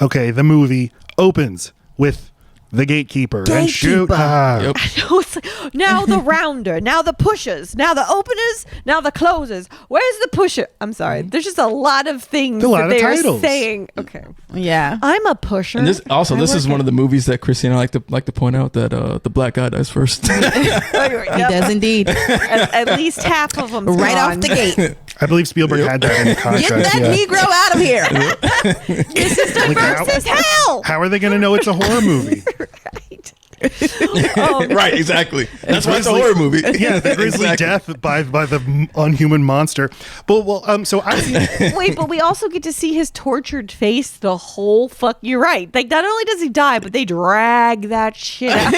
Okay, the movie opens with the gatekeeper. And shoot. Yep. Now the rounder, now the pushers, now the openers, now the closers. Where's the pusher? I'm sorry. There's just a lot of things that they're saying. Okay. Yeah. I'm a pusher. And this is one of the movies that Christina like to point out that the black guy dies first. He does indeed. At least half of them. Right off the gate. I believe Spielberg had that in the contract. Get that Negro out of here. This is diverse as hell. How are they going to know it's a horror movie? Right. Right, exactly. That's why it's a horror movie. Yeah, the grisly death by the unhuman monster. But so I see. Wait, but we also get to see his tortured face the whole fuck. You're right. Like, not only does he die, but they drag that shit out.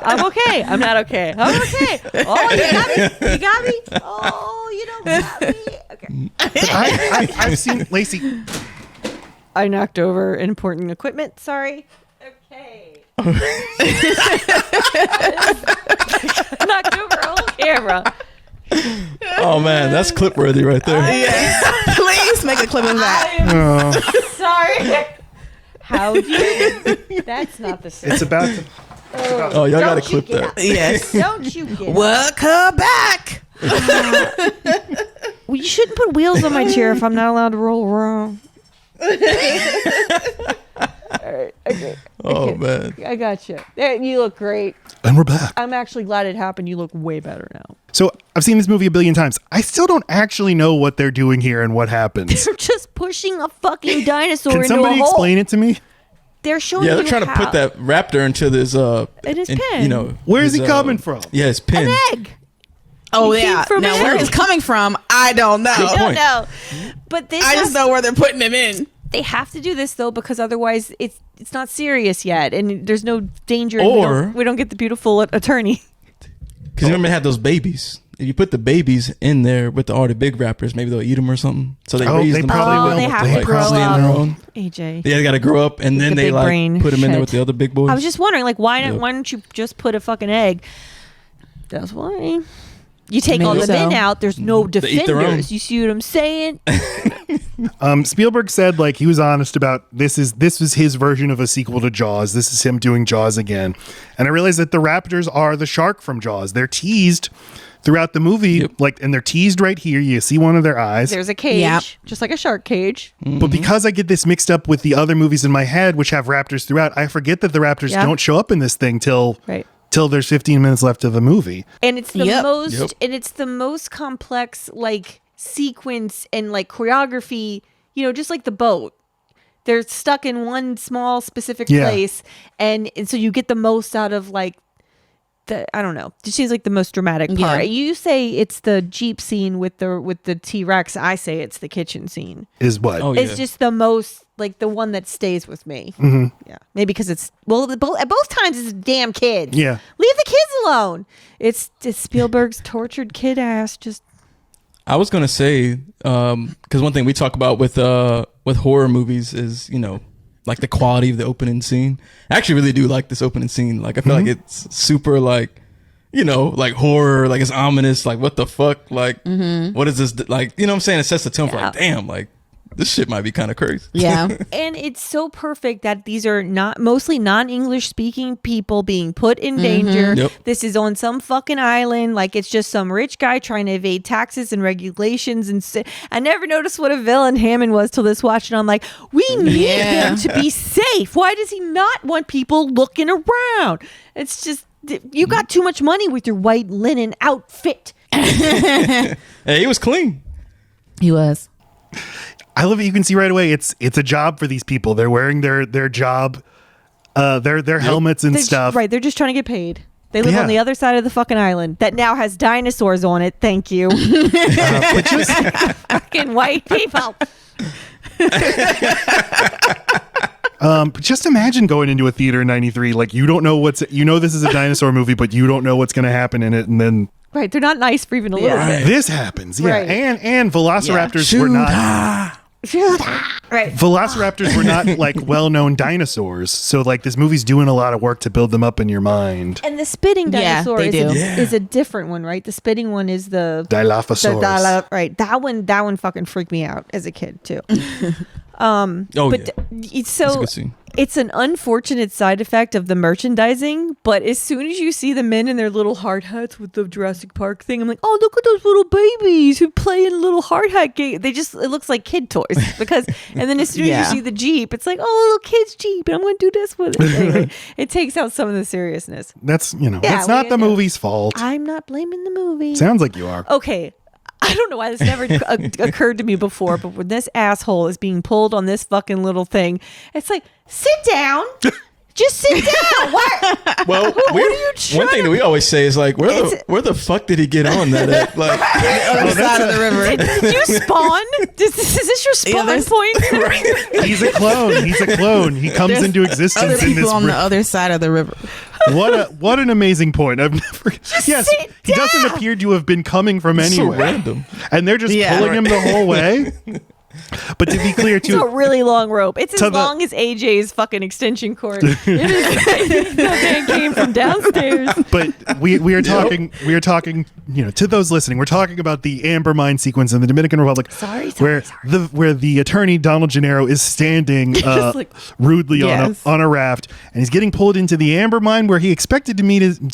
I'm okay. I'm not okay. I'm okay. Oh, you got me. You got me. Oh, you don't got me. Okay. I've seen Lacey. I knocked over important equipment. Sorry. Okay. Knocked over a whole camera. Oh man, that's clip worthy right there. Please make a clip of that. Sorry. How do you? That's not the same. It's about to. Oh, y'all gotta clip that. Yes. Don't you get Welcome back. Well, you shouldn't put wheels on my chair if I'm not allowed to roll around. All right. Okay. Oh man. I got you. You look great. And we're back. I'm actually glad it happened. You look way better now. So I've seen this movie a billion times. I still don't actually know what they're doing here and what happens. They're just pushing a fucking dinosaur Can into a somebody hole. explain it to me? They're showing. Yeah, they're you trying to how. put that raptor into this In his pen. You know, Where is his, he coming from? Yeah, his pin. An egg. Oh He came yeah. from Now an where egg. he's coming from, I don't know. Good I don't point. know. But I just know where they're putting him in. they have to do this though, because otherwise it's not serious yet, and there's no danger. Or- we don't get the beautiful attorney. Because remember, they had those babies. If you put the babies in there with all the big rappers, maybe they'll eat them or something. So they raise they them. probably will. They have to like, grow sleep on their up. own. AJ. Yeah, they got to grow up, and then the they big like brain put them in there shit. with the other big boys. I was just wondering, like, why Yep. why don't you just put a fucking egg? That's why. You take all Maybe the so. men out. There's no They eat their own. defenders. You see what I'm saying? Spielberg said like he was honest about this was his version of a sequel to Jaws. This is him doing Jaws again. And I realized that the raptors are the shark from Jaws. They're teased throughout the movie, and they're teased right here. You see one of their eyes. There's a cage, Yep. just like a shark cage. But because I get this mixed up with the other movies in my head, which have raptors throughout, I forget that the raptors Yeah. don't show up in this thing till there's 15 minutes left of the movie. And it's the Yep. most, and it's the most complex like sequence and like choreography. You know, just like the boat. They're stuck in one small specific place, and so you get the most out of like I don't know. It seems like the most dramatic part. Yeah. You say it's the Jeep scene with the T-Rex. I say it's the kitchen scene. Is what? Oh, yeah. It's just the most like the one that stays with me. Mm-hmm. Yeah, maybe because it's at both times it's damn kids. Yeah. Leave the kids alone. It's Spielberg's tortured kid ass. Just I was gonna say, because one thing we talk about with horror movies is, you know, like the quality of the opening scene. I actually really do like this opening scene. Like I feel like it's super like, you know, like horror, like it's ominous, like what the fuck, like what is this, like, you know what I'm saying? It sets the tone for like, damn, like this shit might be kind of crazy. Yeah. and it's so perfect that these are not mostly non-English speaking people being put in danger. Yep. This is on some fucking island. Like it's just some rich guy trying to evade taxes and regulations. And I never noticed what a villain Hammond was till this watch. And I'm like, we need him to be safe. Why does he not want people looking around? It's just, you got too much money with your white linen outfit. Hey, he was clean. He was. I love it. You can see right away. It's a job for these people. They're wearing their job, their helmets and stuff. Right. They're just trying to get paid. They live on the other side of the fucking island that now has dinosaurs on it. Thank you. But just Fucking white people. But just imagine going into a theater in '93. Like you don't know this is a dinosaur movie, but you don't know what's going to happen in it, and then Right. They're not nice for even a little bit. this happens. Yeah, Right. and velociraptors were not. Right. Velociraptors were not like well-known dinosaurs, so like this movie's doing a lot of work to build them up in your mind. And the spitting Yeah, dinosaur they do. is a different one, right? The spitting one is the Dilophosaurus. right. That one fucking freaked me out as a kid too. Oh, But yeah. so That's a good scene. it's an unfortunate side effect of the merchandising, but as soon as you see the men in their little hard hats with the Jurassic Park thing, I'm like, oh, look at those little babies who play in a little hard hat game. It looks like kid toys because, and then as soon as you see the Jeep, it's like, oh, a little kid's Jeep, and I'm going to do this with it. Anyway, it takes out some of the seriousness. That's, Yeah, that's not the movie's fault. I'm not blaming the movie. Sounds like you are. Okay. I don't know why this never occurred to me before, but when this asshole is being pulled on this fucking little thing, it's like, sit down. Just sit down. What? Well, what are you trying one thing that we always say is like, where the fuck did he get on that at? Like, Other side of the river. Did you spawn? Is this your spawn point? He's a clone. He's a clone. He comes There's into existence Other in people this. on the other side of the river. What an amazing point. I've never. Yes, sit he doesn't down. appear to have been coming from so anywhere, random. and they're just Yeah. pulling him the whole way. But to be clear, It's a too, really long rope. It's To as the- long as AJ's fucking extension cord. It is. That came from downstairs. but we are talking to those listening, we're talking about the Amber Mine sequence in the Dominican Republic. Sorry, where the attorney Donald Gennaro is standing like- rudely Yes. on a raft, and he's getting pulled into the Amber Mine where he expected to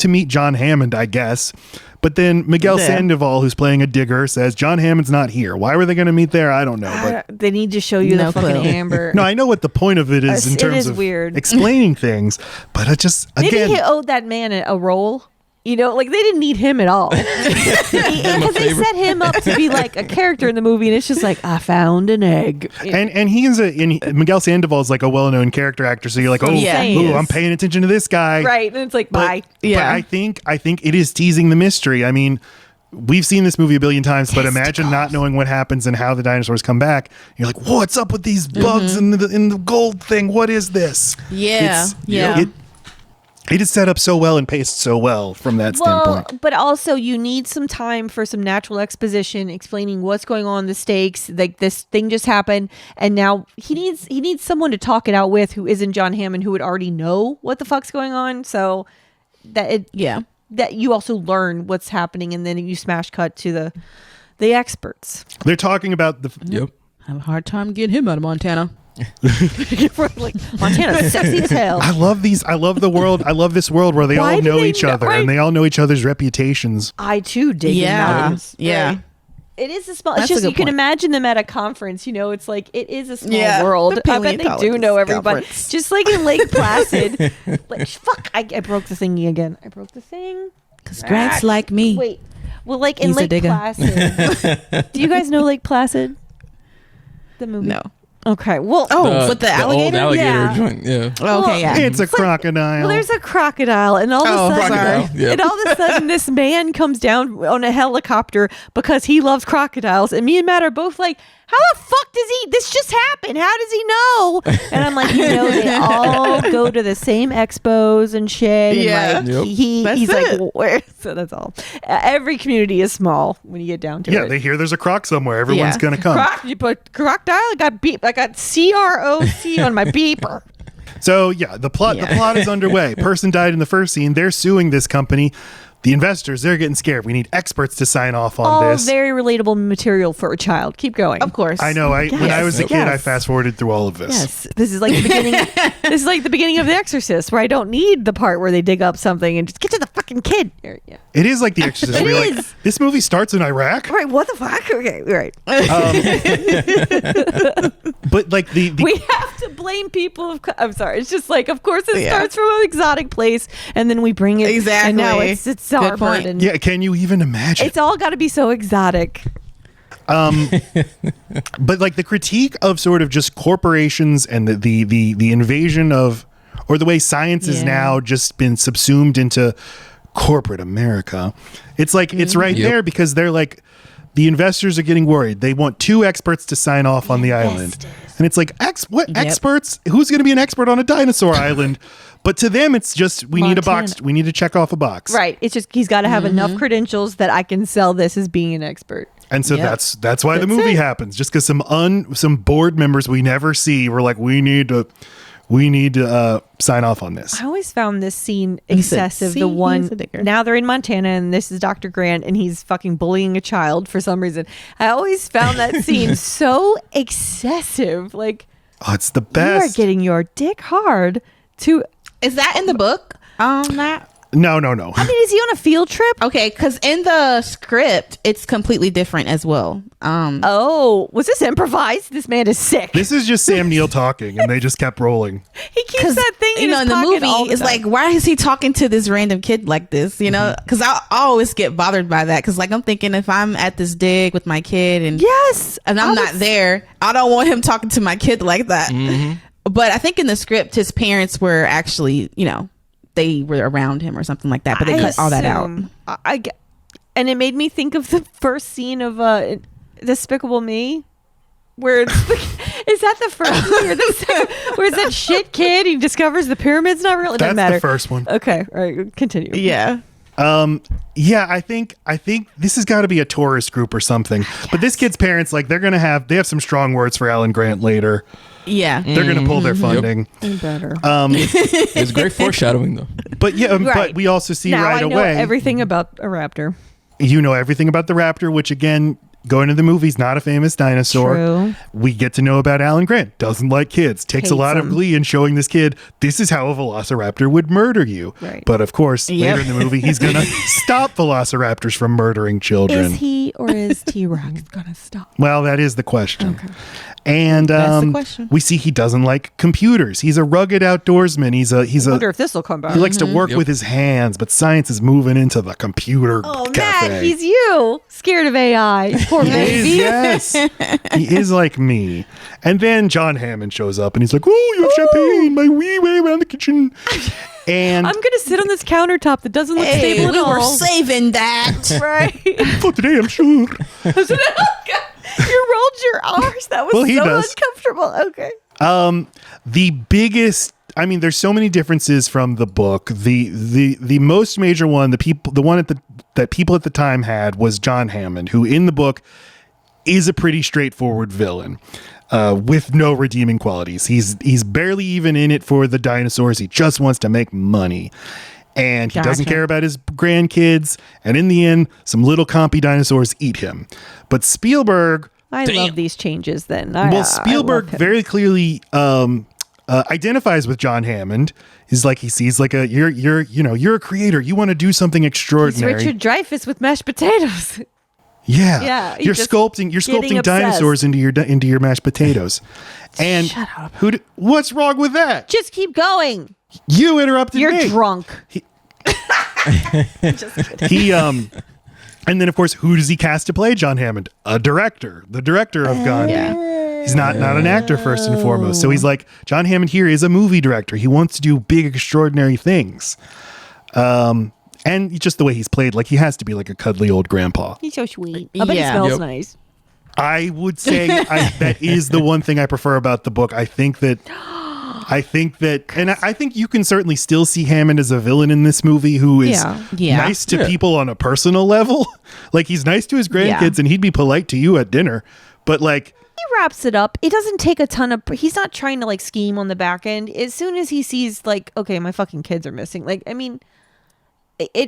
meet John Hammond, I guess. But then Miguel Yeah. Sandoval, who's playing a digger, says John Hammond's not here. Why were they going to meet there? I don't know. But They need to show you No the fucking clue. amber. no, I know what the point of it is in It terms is of weird. explaining things. But it just Maybe again, he owed that man a role. You know, like they didn't need him at all. Because they set him up to be like a character in the movie, and it's just like, I found an egg. and Miguel Sandoval is like a well-known character actor, so you're like, oh, Yeah, he ooh, is. I'm paying attention to this guy, Right. And it's like, But, bye. but Yeah. I think it is teasing the mystery. I mean, we've seen this movie a billion times, but imagine not knowing what happens and how the dinosaurs come back. You're like, what's up with these bugs in the gold thing? What is this? Yeah. It's- Yeah. It is set up so well and paced so well from that standpoint. But also you need some time for some natural exposition explaining what's going on, the stakes, like this thing just happened, and now he needs someone to talk it out with who isn't John Hammond, who would already know what the fuck's going on, so that you also learn what's happening, and then you smash cut to the experts. They're talking about the Yep. I have a hard time getting him out of Montana. Like Montana's sexy as hell. I love the world. I love this world where they Why all do know they each know- other right? and they all know each other's reputations. I too dig Yeah. mountains. Yeah. Right? It is a small. That's It's a just good you can point. imagine them at a conference. You know, it's like it is a small Yeah, world. the I bet they do paleontologist know everybody. conference. Just like in Lake Placid. Like fuck, I broke the thingy again. I broke the thing. Because Greg's like me. Wait, well, like in He's a Lake digger. Placid. Do you guys know Lake Placid? The movie. No. Okay. Well. Oh, with the old alligator? alligator Yeah. joint. Yeah. Oh, okay, yeah. It's a crocodile. Well, there's a crocodile, and all Oh, of a sudden, sorry. Yeah. and all of a sudden, this man comes down on a helicopter because he loves crocodiles, and me and Matt are both like, "How the fuck does he? This just happened. How does he know?" And I'm like, they all go to the same expos and shit. Yeah. And like, Yep. he's That's like, it. where? So that's all. Every community is small when you get down to yeah, it. they hear there's a croc somewhere. Everyone's Yeah. gonna come. You put crocodile. I got beep. I got CROC on my beeper. So yeah, the plot is underway. Person died in the first scene. They're suing this company. The investors, they're getting scared. We need experts to sign off on All this. very relatable material for a child. Keep going. Of course. I know. When I was a kid, I Yes. fast forwarded through all of this. Yes, this is like the beginning. This is like the beginning of The Exorcist, where I don't need the part where they dig up something and just get to the fucking kid. Yeah. It is like The Exorcist. It where you're is. like, this movie starts in Iraq, Right? What the fuck? Okay, right. but like the We have to blame people. I'm sorry. It's just like, of course, it Yeah. starts from an exotic place, and then we bring it. Exactly. And now it's Good our point. burden. yeah. Can you even imagine? It's all got to be so exotic. But like the critique of sort of just corporations and the invasion of, or the way science is Yeah. now just been subsumed into corporate America. It's like it's right Yep. there because they're like, the investors are getting worried. They want 2 experts to sign off on the island, and it's like experts? Who's going to be an expert on a dinosaur island? But to them, it's just we need a box. We need to check off a box. Right. It's just he's got to have enough credentials that I can sell this as being an expert. And so that's why the movie happens. Just because some board members we never see were like, we need to sign off on this. I always found this scene excessive. The one now they're in Montana and this is Dr. Grant and he's fucking bullying a child for some reason. I always found that scene so excessive. Like, oh, it's the best. You are getting your dick hard to. Is that in the book? That. No. I mean, is he on a field trip? Okay, because in the script, it's completely different as well. Oh, was this improvised? This man is sick. This is just Sam Neill talking, and they just kept rolling. He keeps that thing in his in the pocket movie. all the It's time. like, why is he talking to this random kid like this? You know, because I always get bothered by that. Because like I'm thinking, if I'm at this dig with my kid and I'm not there, I don't want him talking to my kid like that. But I think in the script, his parents were actually, they were around him or something like that, but they cut all that out. And it made me think of the first scene of Despicable Me, where is that the first one or the second? Where is that shit kid? He discovers the pyramid's not real. It doesn't matter. That's the first one. Okay, all right, continue. Yeah. I think this has got to be a tourist group or something. Yes. But this kid's parents, like, they have some strong words for Alan Grant later. Yeah, they're going to pull their funding. Yep. Better. It's great foreshadowing, though. But but we also see now right I know away everything about a raptor. You know everything about the raptor, which again, going to the movies, not a famous dinosaur. True. We get to know about Alan Grant. Doesn't like kids. Takes a lot of glee in showing this kid this is how a velociraptor would murder you. Right. But of course, later in the movie, he's going to stop velociraptors from murdering children. Is he or is T-Rex going to stop? Well, that is the question. Okay. And that's the question. We see he doesn't like computers. He's a rugged outdoorsman. I wonder if this will come back. He likes to work with his hands, but science is moving into the computer cafe. Matt, he's you. Scared of AI. Poor baby. Yes. He is like me. And then John Hammond shows up and he's like, "Oh, you have champagne, my wee way around the kitchen." And I'm gonna sit on this countertop that doesn't look stable at all. We were saving that. Right. For today, I'm sure. You rolled your R's. That was uncomfortable. Okay. The biggest, I mean, there's so many differences from the book. The most major one, the one that people at the time had was John Hammond, who in the book is a pretty straightforward villain. With no redeeming qualities. He's barely even in it for the dinosaurs. He just wants to make money. And he doesn't care about his grandkids. And in the end, some little compy dinosaurs eat him. But Spielberg... I love these changes then. Spielberg very clearly identifies with John Hammond. He's like, he sees like you're a creator. You want to do something extraordinary. He's Richard Dreyfuss with mashed potatoes. Yeah. You're sculpting dinosaurs into your mashed potatoes. And shut up. What's wrong with that? Just keep going. You interrupted me. You're drunk. Just kidding. And then of course, who does he cast to play John Hammond? A director. The director of Gandhi. He's not an actor first and foremost. So he's like, John Hammond here is a movie director. He wants to do big, extraordinary things. And just the way he's played, like he has to be like a cuddly old grandpa. He's so sweet. I bet he smells nice. I would say that is the one thing I prefer about the book. I think that, and I think you can certainly still see Hammond as a villain in this movie who is nice to people on a personal level. Like he's nice to his grandkids and he'd be polite to you at dinner. But like, he wraps it up. It doesn't take a ton of, he's not trying to like scheme on the back end. As soon as he sees like, okay, my fucking kids are missing. Like, I mean,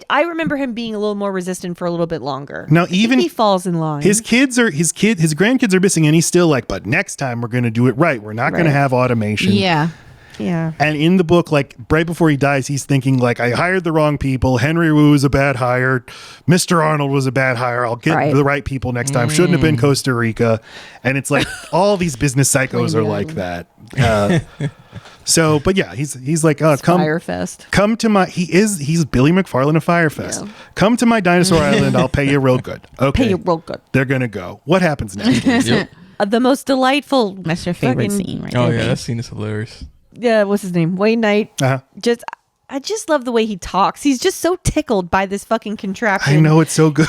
I remember him being a little more resistant for a little bit longer. Now, even he falls in line. His grandkids are missing, and he's still like, but next time we're going to do it right. We're not going to have automation. Yeah. And in the book, like right before he dies, he's thinking like, I hired the wrong people. Henry Wu was a bad hire. Mr. Arnold was a bad hire. I'll get the right people next time. Shouldn't have been Costa Rica. And it's like all these business psychos are like that. So, but yeah, he's like, come to my, he's Billy McFarlane of Firefest. Yeah. Come to my dinosaur island. I'll pay you real good. Okay. Pay you real good. They're going to go. What happens next? The most delightful. That's your favorite scene, right? Oh, yeah. That scene is hilarious. Yeah. What's his name? Wayne Knight. I just love the way he talks. He's just so tickled by this fucking contraption. I know, it's so good.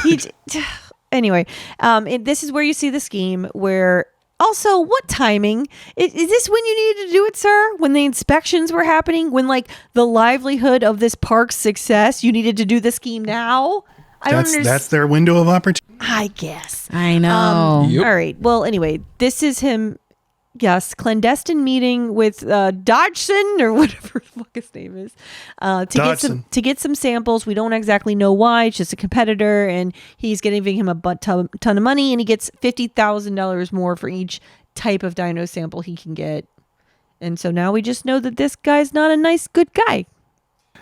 Anyway, this is where you see the scheme where. Also, what timing? Is this when you needed to do it, sir? When the inspections were happening? When, like, the livelihood of this park's success, you needed to do the scheme now? That's their window of opportunity. I guess. I know. Yep. All right. Well, anyway, this is him. Yes, clandestine meeting with Dodgson or whatever the fuck his name is to get some samples. We don't exactly know why. It's just a competitor, and he's giving him a ton of money, and he gets $50,000 more for each type of dino sample he can get. And so now we just know that this guy's not a nice, good guy.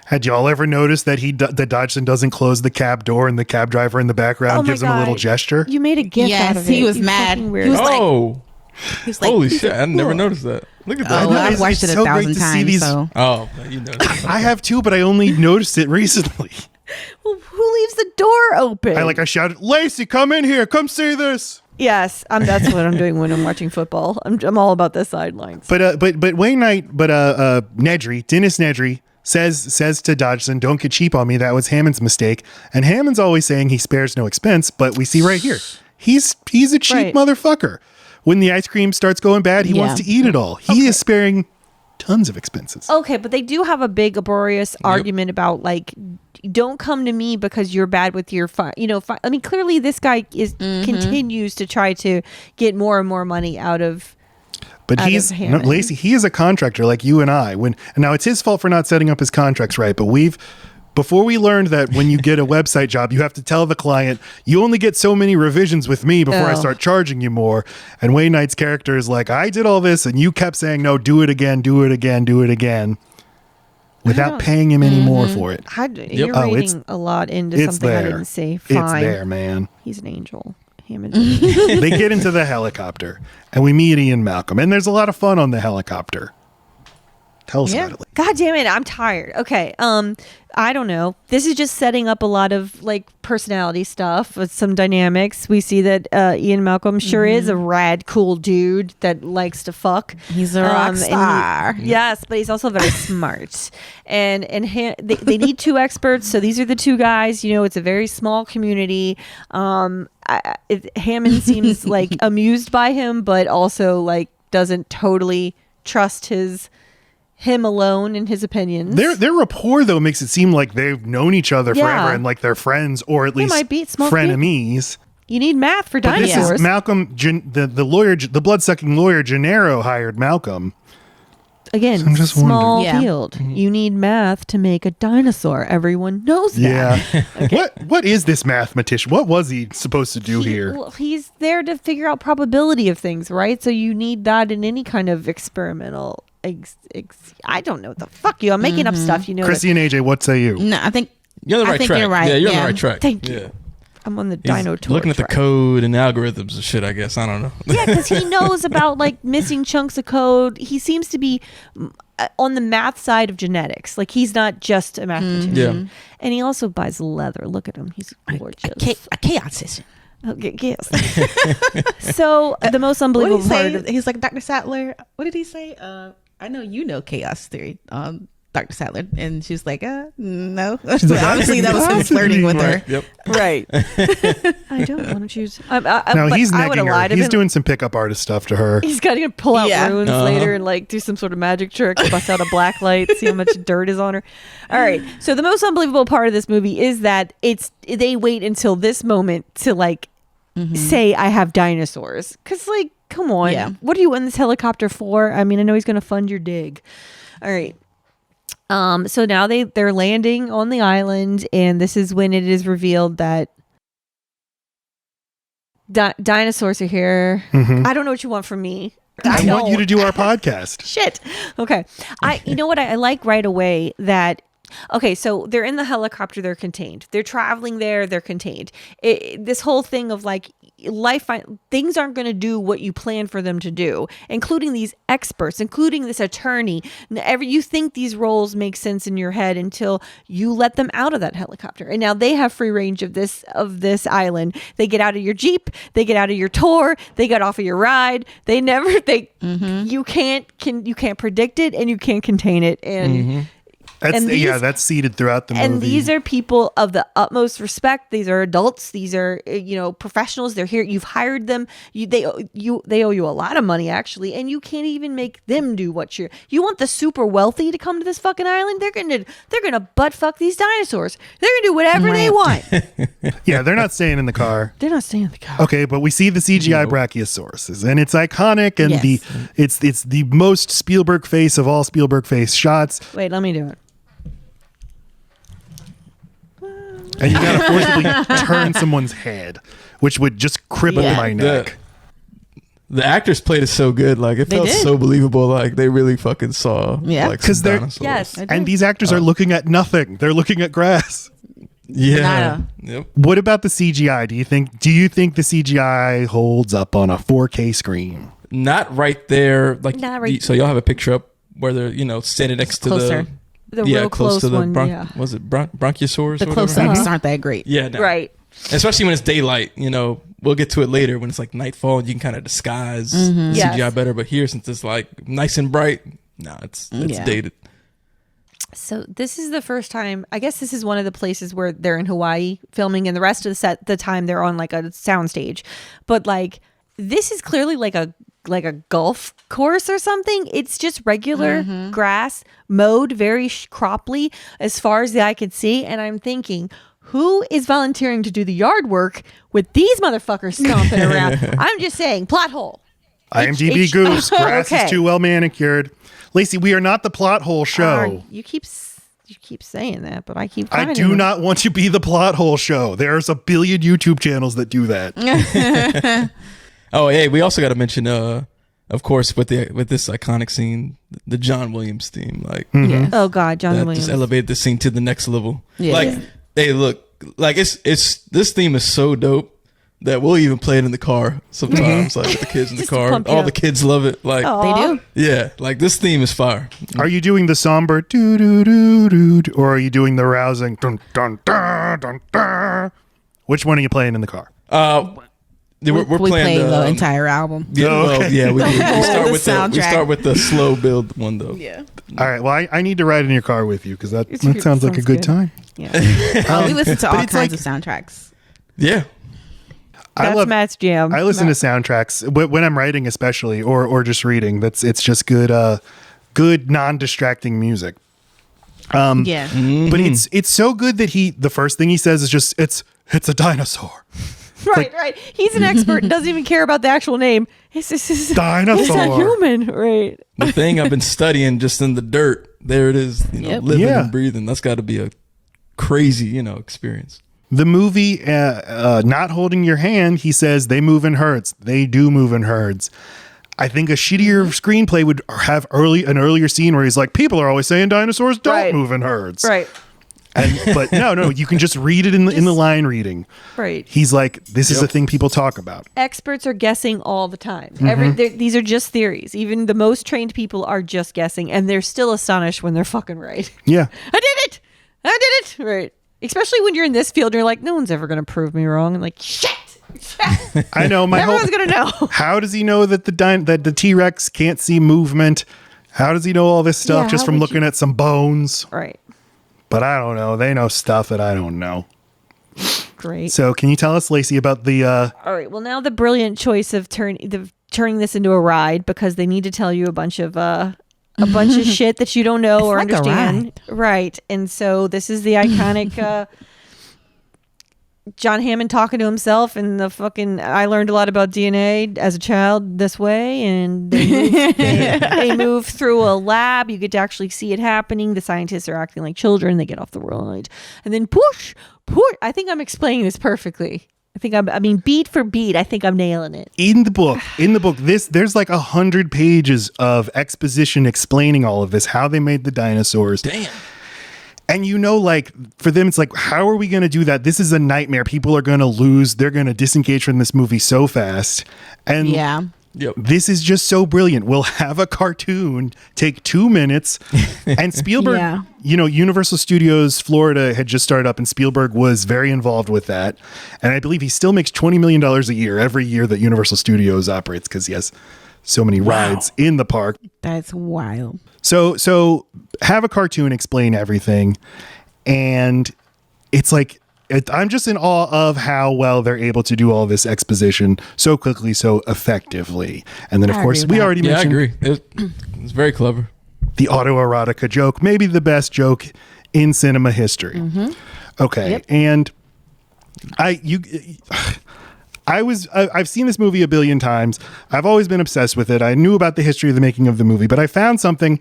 Had y'all ever noticed that that Dodgson doesn't close the cab door and the cab driver in the background gives him a little gesture? You made a gif out of it. He was mad. He was like, holy shit! I never cool. noticed that. Look at that. Oh, I've watched it so 1,000 times. So. Oh, you know. I have too, but I only noticed it recently. Well, who leaves the door open? I shouted, Lacey, come in here. Come see this. Yes, that's what I'm doing when I'm watching football. I'm all about the sidelines. But Wayne Knight, Dennis Nedry says to Dodgson, don't get cheap on me. That was Hammond's mistake. And Hammond's always saying he spares no expense, but we see right here, he's a cheap motherfucker. When the ice cream starts going bad, he wants to eat it all. He is sparing tons of expenses. Okay, but they do have a big laborious argument about don't come to me because you're bad with your I mean, clearly this guy continues to try to get more and more money out of. But Lacey, he is a contractor like you and I. Now it's his fault for not setting up his contracts right, but before we learned that when you get a website job, you have to tell the client, you only get so many revisions with me before I start charging you more. And Wayne Knight's character is like, I did all this and you kept saying, no, do it again, do it again, do it again, without paying him any more for it. You're reading a lot into something I didn't say. Fine. It's there, man. He's an angel. They get into the helicopter and we meet Ian Malcolm. And there's a lot of fun on the helicopter. Tell us about it. God damn it, I'm tired. Okay, I don't know. This is just setting up a lot of personality stuff with some dynamics. We see that Ian Malcolm sure is a rad, cool dude that likes to fuck. He's a rock star. Yes, but he's also very smart. And they need two experts, so these are the two guys. It's a very small community. Hammond seems amused by him, but also doesn't totally trust him alone in his opinions. Their rapport though makes it seem like they've known each other forever and they're friends, or at least frenemies. You need math for dinosaurs. This is Malcolm, the lawyer, the blood-sucking lawyer Gennaro hired Malcolm. Again, so I'm just small field. Mm-hmm. You need math to make a dinosaur. Everyone knows that. Yeah. Okay. What is this mathematician? What was he supposed to do here? Well, he's there to figure out probability of things, right? So you need that in any kind of experimental. I don't know what the fuck you. I'm making up stuff. Chrissy and AJ, what say you? No, I think you're on the right track. You're right. Yeah, you're on the right track. Thank you. I'm on the dino tour. Looking at the code and algorithms and shit, I guess. I don't know. Yeah, because he knows about missing chunks of code. He seems to be on the math side of genetics. He's not just a mathematician. Yeah. And he also buys leather. Look at him. He's gorgeous. A chaosician. Okay, yes. So the most unbelievable part of he's like, Dr. Sattler. What did he say? I know you know chaos theory, Dr. Sattler. And she was like, no. Obviously, that was him flirting with her. Yep. Right. I don't want to choose. No, he's negging her. He's doing some pickup artist stuff to her. He's got to pull out runes later and do some sort of magic trick, bust out a black light, see how much dirt is on her. All right. So the most unbelievable part of this movie is that they wait until this moment to say I have dinosaurs. Because come on. Yeah. What are you in this helicopter for? I mean, I know he's going to fund your dig. All right. So now they're landing on the island, and this is when it is revealed that dinosaurs are here. Mm-hmm. I don't know what you want from me. I want you to do our podcast. Shit. Okay. You know what I like right away that. Okay, so they're in the helicopter, they're contained. They're traveling there, they're contained. This whole thing of things aren't going to do what you plan for them to do, including these experts, including this attorney. You think these roles make sense in your head until you let them out of that helicopter. And now they have free range of this island. They get out of your Jeep, they get out of your tour, they get off of your ride. You can't predict it and you can't contain it. And That's seeded throughout the movie. And these are people of the utmost respect. These are adults. These are professionals. They're here. You've hired them. They owe you a lot of money actually, and you can't even make them do what you want. The super wealthy to come to this fucking island. They're gonna butt fuck these dinosaurs. They're gonna do whatever they want. Yeah, they're not staying in the car. They're not staying in the car. Okay, but we see the CGI Brachiosauruses, and it's iconic, and it's the most Spielberg face of all Spielberg face shots. Wait, let me do it. And you gotta forcibly turn someone's head, which would just cripple my neck. The actors played it so good, like it felt so believable, like they really fucking saw. Because they're and these actors are looking at nothing; they're looking at grass. Yeah. Yep. What about the CGI? Do you think the CGI holds up on a 4K screen? Not right there, like Not right- so. Y'all have a picture up where they're standing next to closer. The real close to the one. was it Bronchiosaurus? The or close whatever? ups aren't that great. Yeah, no. Right. Especially when it's daylight. We'll get to it later when it's like nightfall and you can kind of disguise the CGI better. But here, since it's like nice and bright, it's dated. So this is the first time, I guess this is one of the places where they're in Hawaii filming, and the rest of the time they're on like a soundstage. But like this is clearly like a golf course or something. It's just regular grass mowed very cropply as far as the eye could see. And I'm thinking, who is volunteering to do the yard work with these motherfuckers stomping around? I'm just saying, plot hole. IMDb goose. Grass is too well manicured. Lacey, we are not the plot hole show. You keep saying that, but I keep. I do not want to be the plot hole show. There's a billion YouTube channels that do that. Oh, hey, we also got to mention, of course, with this iconic scene, the John Williams theme. Like, oh god, John Williams just elevated the scene to the next level. Yeah. Like, hey, look, like it's this theme is so dope that we'll even play it in the car sometimes, like with the kids in the car. All the kids love it. Like They do. Yeah, like this theme is fire. Are you doing the somber doo doo doo doo, or are you doing the rousing dun dun dun dun dun? Which one are you playing in the car? We're we playing play the entire album. Yeah, okay. we start with soundtrack. we start with the slow build one though. Yeah. All right. Well, I need to ride in your car with you because that It sounds like a sounds good good. time. Yeah, We listen to all it's kinds like- of soundtracks. Yeah. that's Matt's jam. I listen to soundtracks when I'm writing, especially or just reading. It's just good, good non-distracting music. Yeah. But it's so good that the first thing he says is just it's a dinosaur. Right. He's an expert and doesn't even care about the actual name. It's Dinosaur. It's a human, right? The thing I've been studying just in the dirt. There it is. Living and breathing. That's got to be a crazy, experience. The movie, not holding your hand, he says they move in herds. They do move in herds. I think a shittier screenplay would have an earlier scene where he's like, people are always saying dinosaurs don't move in herds. Right. But no, you can just read it in the line reading. Right. He's like, this is a thing people talk about. Experts are guessing all the time. These are just theories. Even the most trained people are just guessing, and they're still astonished when they're fucking right. Yeah. I did it. Right. Especially when you're in this field and you're like, no one's ever going to prove me wrong. And like, shit. I know. Everyone's going to know. How does he know that the T-Rex can't see movement? How does he know all this stuff just from looking at some bones? Right. But I don't know. They know stuff that I don't know. Great. So can you tell us, Lacey, about the... All right. Well, now the brilliant choice of turning this into a ride, because they need to tell you a bunch of shit that you don't know or like a understand. Right. And so this is the iconic John Hammond talking to himself, and I learned a lot about DNA as a child this way, and they move through a lab. You get to actually see it happening. The scientists are acting like children. They get off the ride, and then push. I think I'm explaining this perfectly. I mean, beat for beat, I think I'm nailing it. In the book, there's like 100 pages of exposition explaining all of this, how they made the dinosaurs. Damn. And like, for them, it's like, how are we going to do that? This is a nightmare. People are going to lose. They're going to disengage from this movie so fast. And this is just so brilliant. We'll have a cartoon take 2 minutes. And Spielberg, Universal Studios Florida had just started up, and Spielberg was very involved with that. And I believe he still makes $20 million a year every year that Universal Studios operates, because he has so many rides in the park. That's wild. So have a cartoon explain everything. And it's like, I'm just in awe of how well they're able to do all this exposition so quickly, so effectively. And then, of course, we already mentioned. I agree. It's very clever. The autoerotica joke, maybe the best joke in cinema history. Okay. Yep. And I've seen this movie a billion times. I've always been obsessed with it. I knew about the history of the making of the movie, but I found something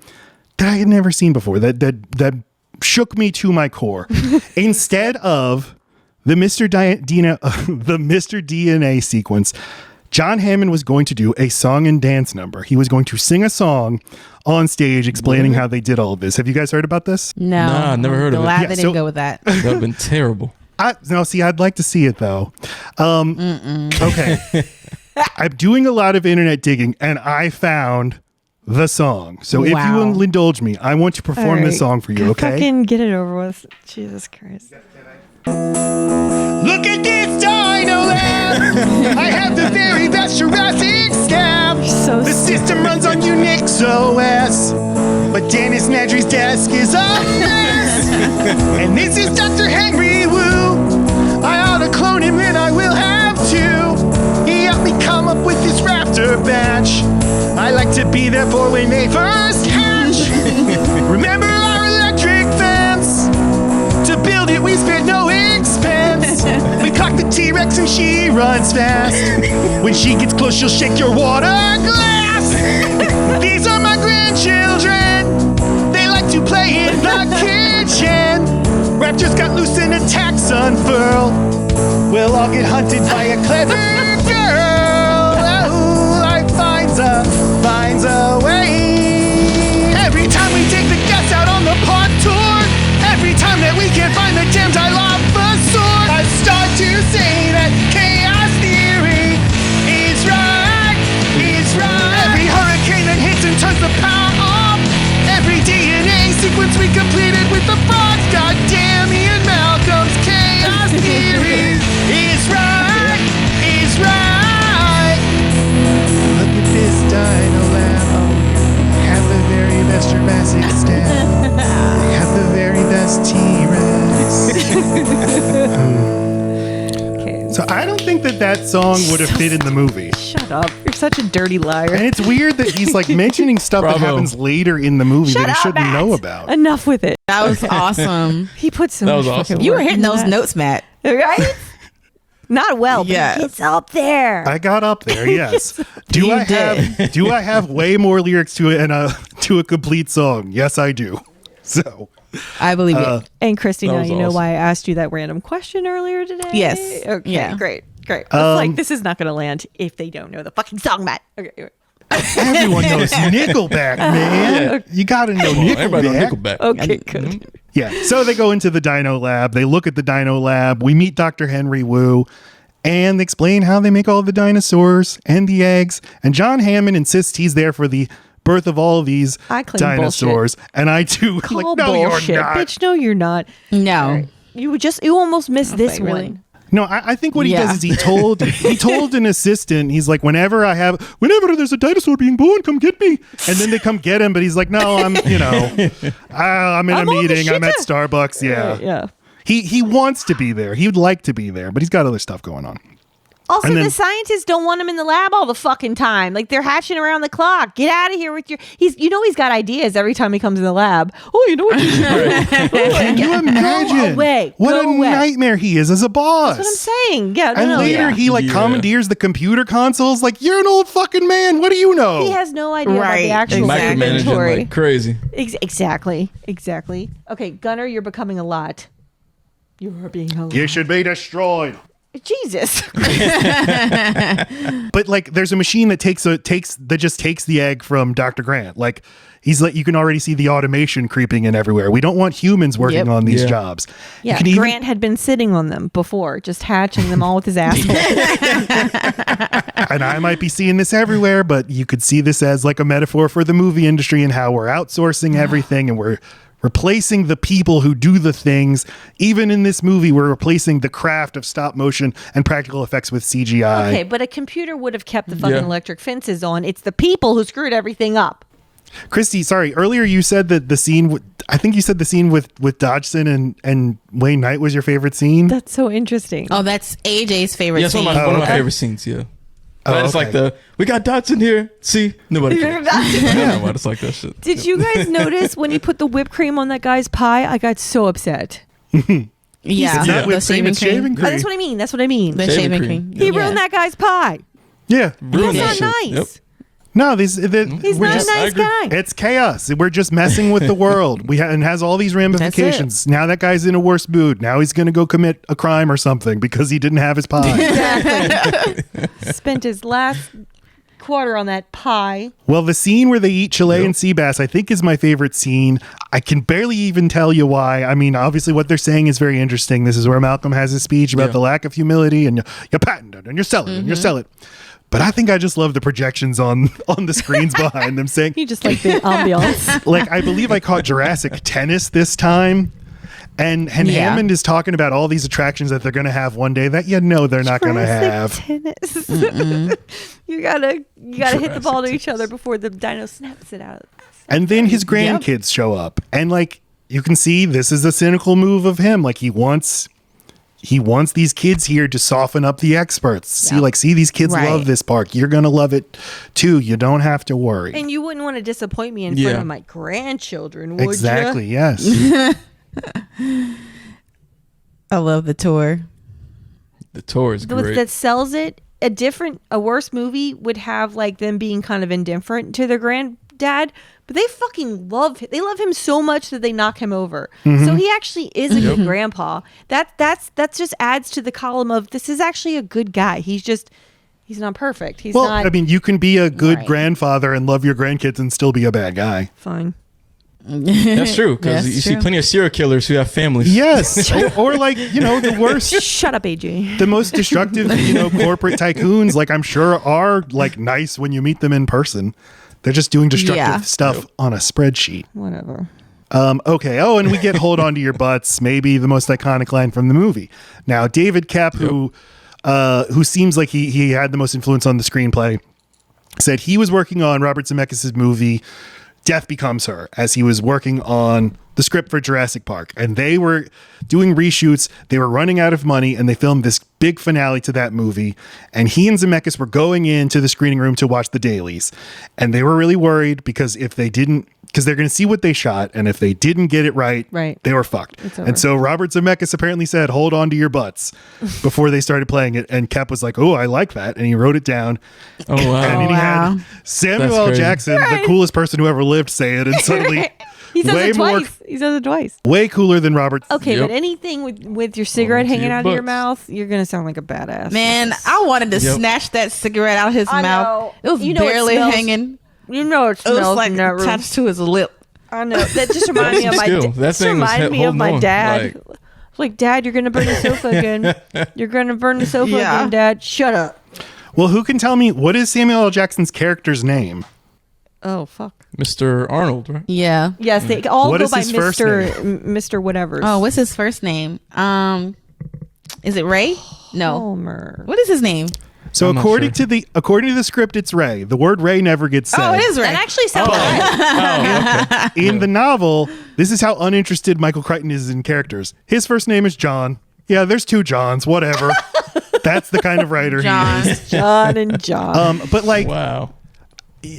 that I had never seen before that shook me to my core. Instead of the Mr. DNA sequence, John Hammond was going to do a song and dance number. He was going to sing a song on stage explaining how they did all of this. Have you guys heard about this? No. Nah, never heard of it. Glad Yeah, they didn't go with that. That would have been terrible. I'd like to see it though. Okay. I'm doing a lot of internet digging and I found the song. So if you will indulge me, I want to perform this song for you, okay? Fucking get it over with. Jesus Christ. Look at this dino lab. I have the very best Jurassic scab. So The system runs on Unix OS, but Dennis Nedry's desk is a mess. And this is Dr. Henry Wu. I ought to clone him and I will have to. He helped me come up with this raptor batch. I like to be there for when they first hatch. Remember our electric fence? To build it we spent no expense. We caught the T-Rex and she runs fast. When she gets close she'll shake your water glass. These are my grandchildren. They like to play in the kitchen. Raptors got loose and attacks unfurl. We'll all get hunted by a clever girl. Oh, life finds a way. Every time we take the gas out on the pod tour, every time that we can't find the damn Dilophosaur, I start to say that chaos theory is right, is right. Every hurricane that hits and turns the power off, every DNA sequence we completed with the frogs, goddamn Ian Malcolm's chaos theory is right, is right. Look at this dino lab. Have the very best Jurassic stab. Have the very best T-Rex. Okay. So I don't think that song would have fit in the movie. Shut up. You're such a dirty liar. And it's weird that he's like mentioning stuff that Bravo. happens later in the movie that he shouldn't Matt. know about. Enough with it. That was awesome. He put so That much was awesome. fucking You were work hitting into those that. notes, Matt. Right? Not well, but Yes. it's up there. I got up there, yes. Do You I have way more lyrics to it and to a complete song? Yes, I do. So I believe it. And Christy, That now was you know awesome. why I asked you that random question earlier today? Yes. Okay, Yeah. great. It's like, this is not going to land if they don't know the fucking song, Matt. Okay, anyway. everyone knows Nickelback, man. You got to know Everybody know Nickelback. Nickelback. Okay, good. Yeah. So they go into the Dino Lab. They look at the Dino Lab. We meet Dr. Henry Wu, and they explain how they make all the dinosaurs and the eggs. And John Hammond insists he's there for the birth of all of these I claim dinosaurs. And I do. Call Like, no, bullshit. you're not. Bitch, no, you're not. No. You almost missed this think really. one. No, I think what he Yeah. does is he told an assistant, he's like, whenever there's a dinosaur being born, come get me. And then they come get him, but he's like, no, I'm in I'm a on the meeting. I'm at shitter. Starbucks. Yeah. Yeah. He wants to be there. He would like to be there, but he's got other stuff going on. Also, And then- the scientists don't want him in the lab all the fucking time. Like, they're hatching around the clock. Get out of here with your. He's got ideas every time he comes in the lab. Oh, you know what? Can you imagine away. what Go a away. nightmare he is as a boss? That's what I'm saying. Yeah, And no, later yeah. he commandeers the computer consoles. Like, you're an old fucking man. What do you know? He has no idea about Right, the actual exactly. Micromanaging inventory. like crazy. Exactly. Okay, Gunnar, you're becoming a lot. You are being a lot. You should be destroyed. Jesus. But like, there's a machine that takes the egg from Dr. Grant. Like, he's like, you can already see the automation creeping in everywhere. We don't want humans working Yep. on these Yeah. jobs. Yeah, You can Grant had been sitting on them before, just hatching them all with his asshole. and I might be seeing this everywhere, but you could see this as like a metaphor for the movie industry and how we're outsourcing everything and we're replacing the people who do the things. Even in this movie, we're replacing the craft of stop motion and practical effects with CGI. Okay, but a computer would have kept the fucking Yeah. electric fences on. It's the people who screwed everything up. Christy, sorry, earlier you said that the scene, I think you said the scene with Dodgson and Wayne Knight was your favorite scene. That's so interesting. Oh, that's AJ's favorite Yeah, scene. one of my favorite scenes. Yeah. Oh, It's okay. like we got Dodgson here. See, nobody cares. I don't know why it's like that shit. Did you guys notice when he put the whipped cream on that guy's pie? I got so upset. Yeah, It's not the whipped cream, it's shaving Oh, cream. that's what I mean. That's what I mean. The Shaving shaving cream. cream. He ruined that guy's pie. Yeah. Ruined That's that not shit. nice. Yep. No, He's we're not just, a nice guy. it's chaos. We're just messing with the world. And has all these ramifications. Now that guy's in a worse mood. Now he's going to go commit a crime or something because he didn't have his pie. Exactly. Spent his last quarter on that pie. Well, the scene where they eat Chilean sea bass, I think, is my favorite scene. I can barely even tell you why. I mean, obviously, what they're saying is very interesting. This is where Malcolm has his speech about the lack of humility and you patent it and you sell it and you sell it. But I think I just love the projections on the screens behind them saying, You just like the ambiance. like, I believe I caught Jurassic Tennis this time. And Hammond is talking about all these attractions that they're going to have one day that they're not going to have. Tennis. you gotta hit the ball to each other before the dino snaps it out. And then his grandkids show up. And like, you can see this is a cynical move of him. Like, he wants these kids here to soften up the experts. See, these kids love this park. You're going to love it too. You don't have to worry. And you wouldn't want to disappoint me in front of my grandchildren, would Exactly, you? yes. I love the tour. The tour is great. That sells it. A worse movie would have like them being kind of indifferent to their granddad, but they fucking love him. They love him so much that they knock him over. So he actually is a good grandpa. That just adds to the column of this is actually a good guy. He's not perfect. He's not. I mean, you can be a good grandfather and love your grandkids and still be a bad guy. Fine. That's true, because you see plenty of serial killers who have families. Yes. or like, the worst. Shut up, AJ. The most destructive, corporate tycoons, like, I'm sure are like nice when you meet them in person. They're just doing destructive stuff on a spreadsheet. Whatever. Okay. Oh, and we get hold on to your butts. Maybe the most iconic line from the movie. Now, David Koepp, who seems like he had the most influence on the screenplay, said he was working on Robert Zemeckis' movie Death Becomes Her as he was working on the script for Jurassic Park, and they were doing reshoots. They were running out of money, and they filmed this big finale to that movie. And he and Zemeckis were going into the screening room to watch the dailies, and they were really worried because they're going to see what they shot, and if they didn't get it right, they were fucked. And so Robert Zemeckis apparently said, "Hold on to your butts," before they started playing it. And Koepp was like, "Oh, I like that," and he wrote it down. Oh wow! And then he had Samuel L. Jackson, the coolest person who ever lived, say it, and suddenly. He says it twice. He says it twice. Way cooler than Robert. Okay, but anything with your cigarette hanging out of your mouth, you're going to sound like a badass. Man, I wanted to snatch that cigarette out of his mouth. It was barely hanging. You know it smells. It was like attached to his lip. I know. That just reminded me of my dad. That thing reminded me of my dad. Like, Dad, you're going to burn the sofa again. You're going to burn the sofa again, Dad. Shut up. Well, who can tell me, what is Samuel L. Jackson's character's name? Oh, fuck. Mr. Arnold, right? Yeah. Yes, they all What go is by his first Mr. Whatever. Oh, what's his first name? Is it Ray? No. Homer. What is his name? So according to the script, it's Ray. The word Ray never gets said. Oh, it is Ray. That actually sounds right. In the novel, this is how uninterested Michael Crichton is in characters. His first name is John. Yeah, there's two Johns, whatever. That's the kind of writer he is. John and John. But like, wow.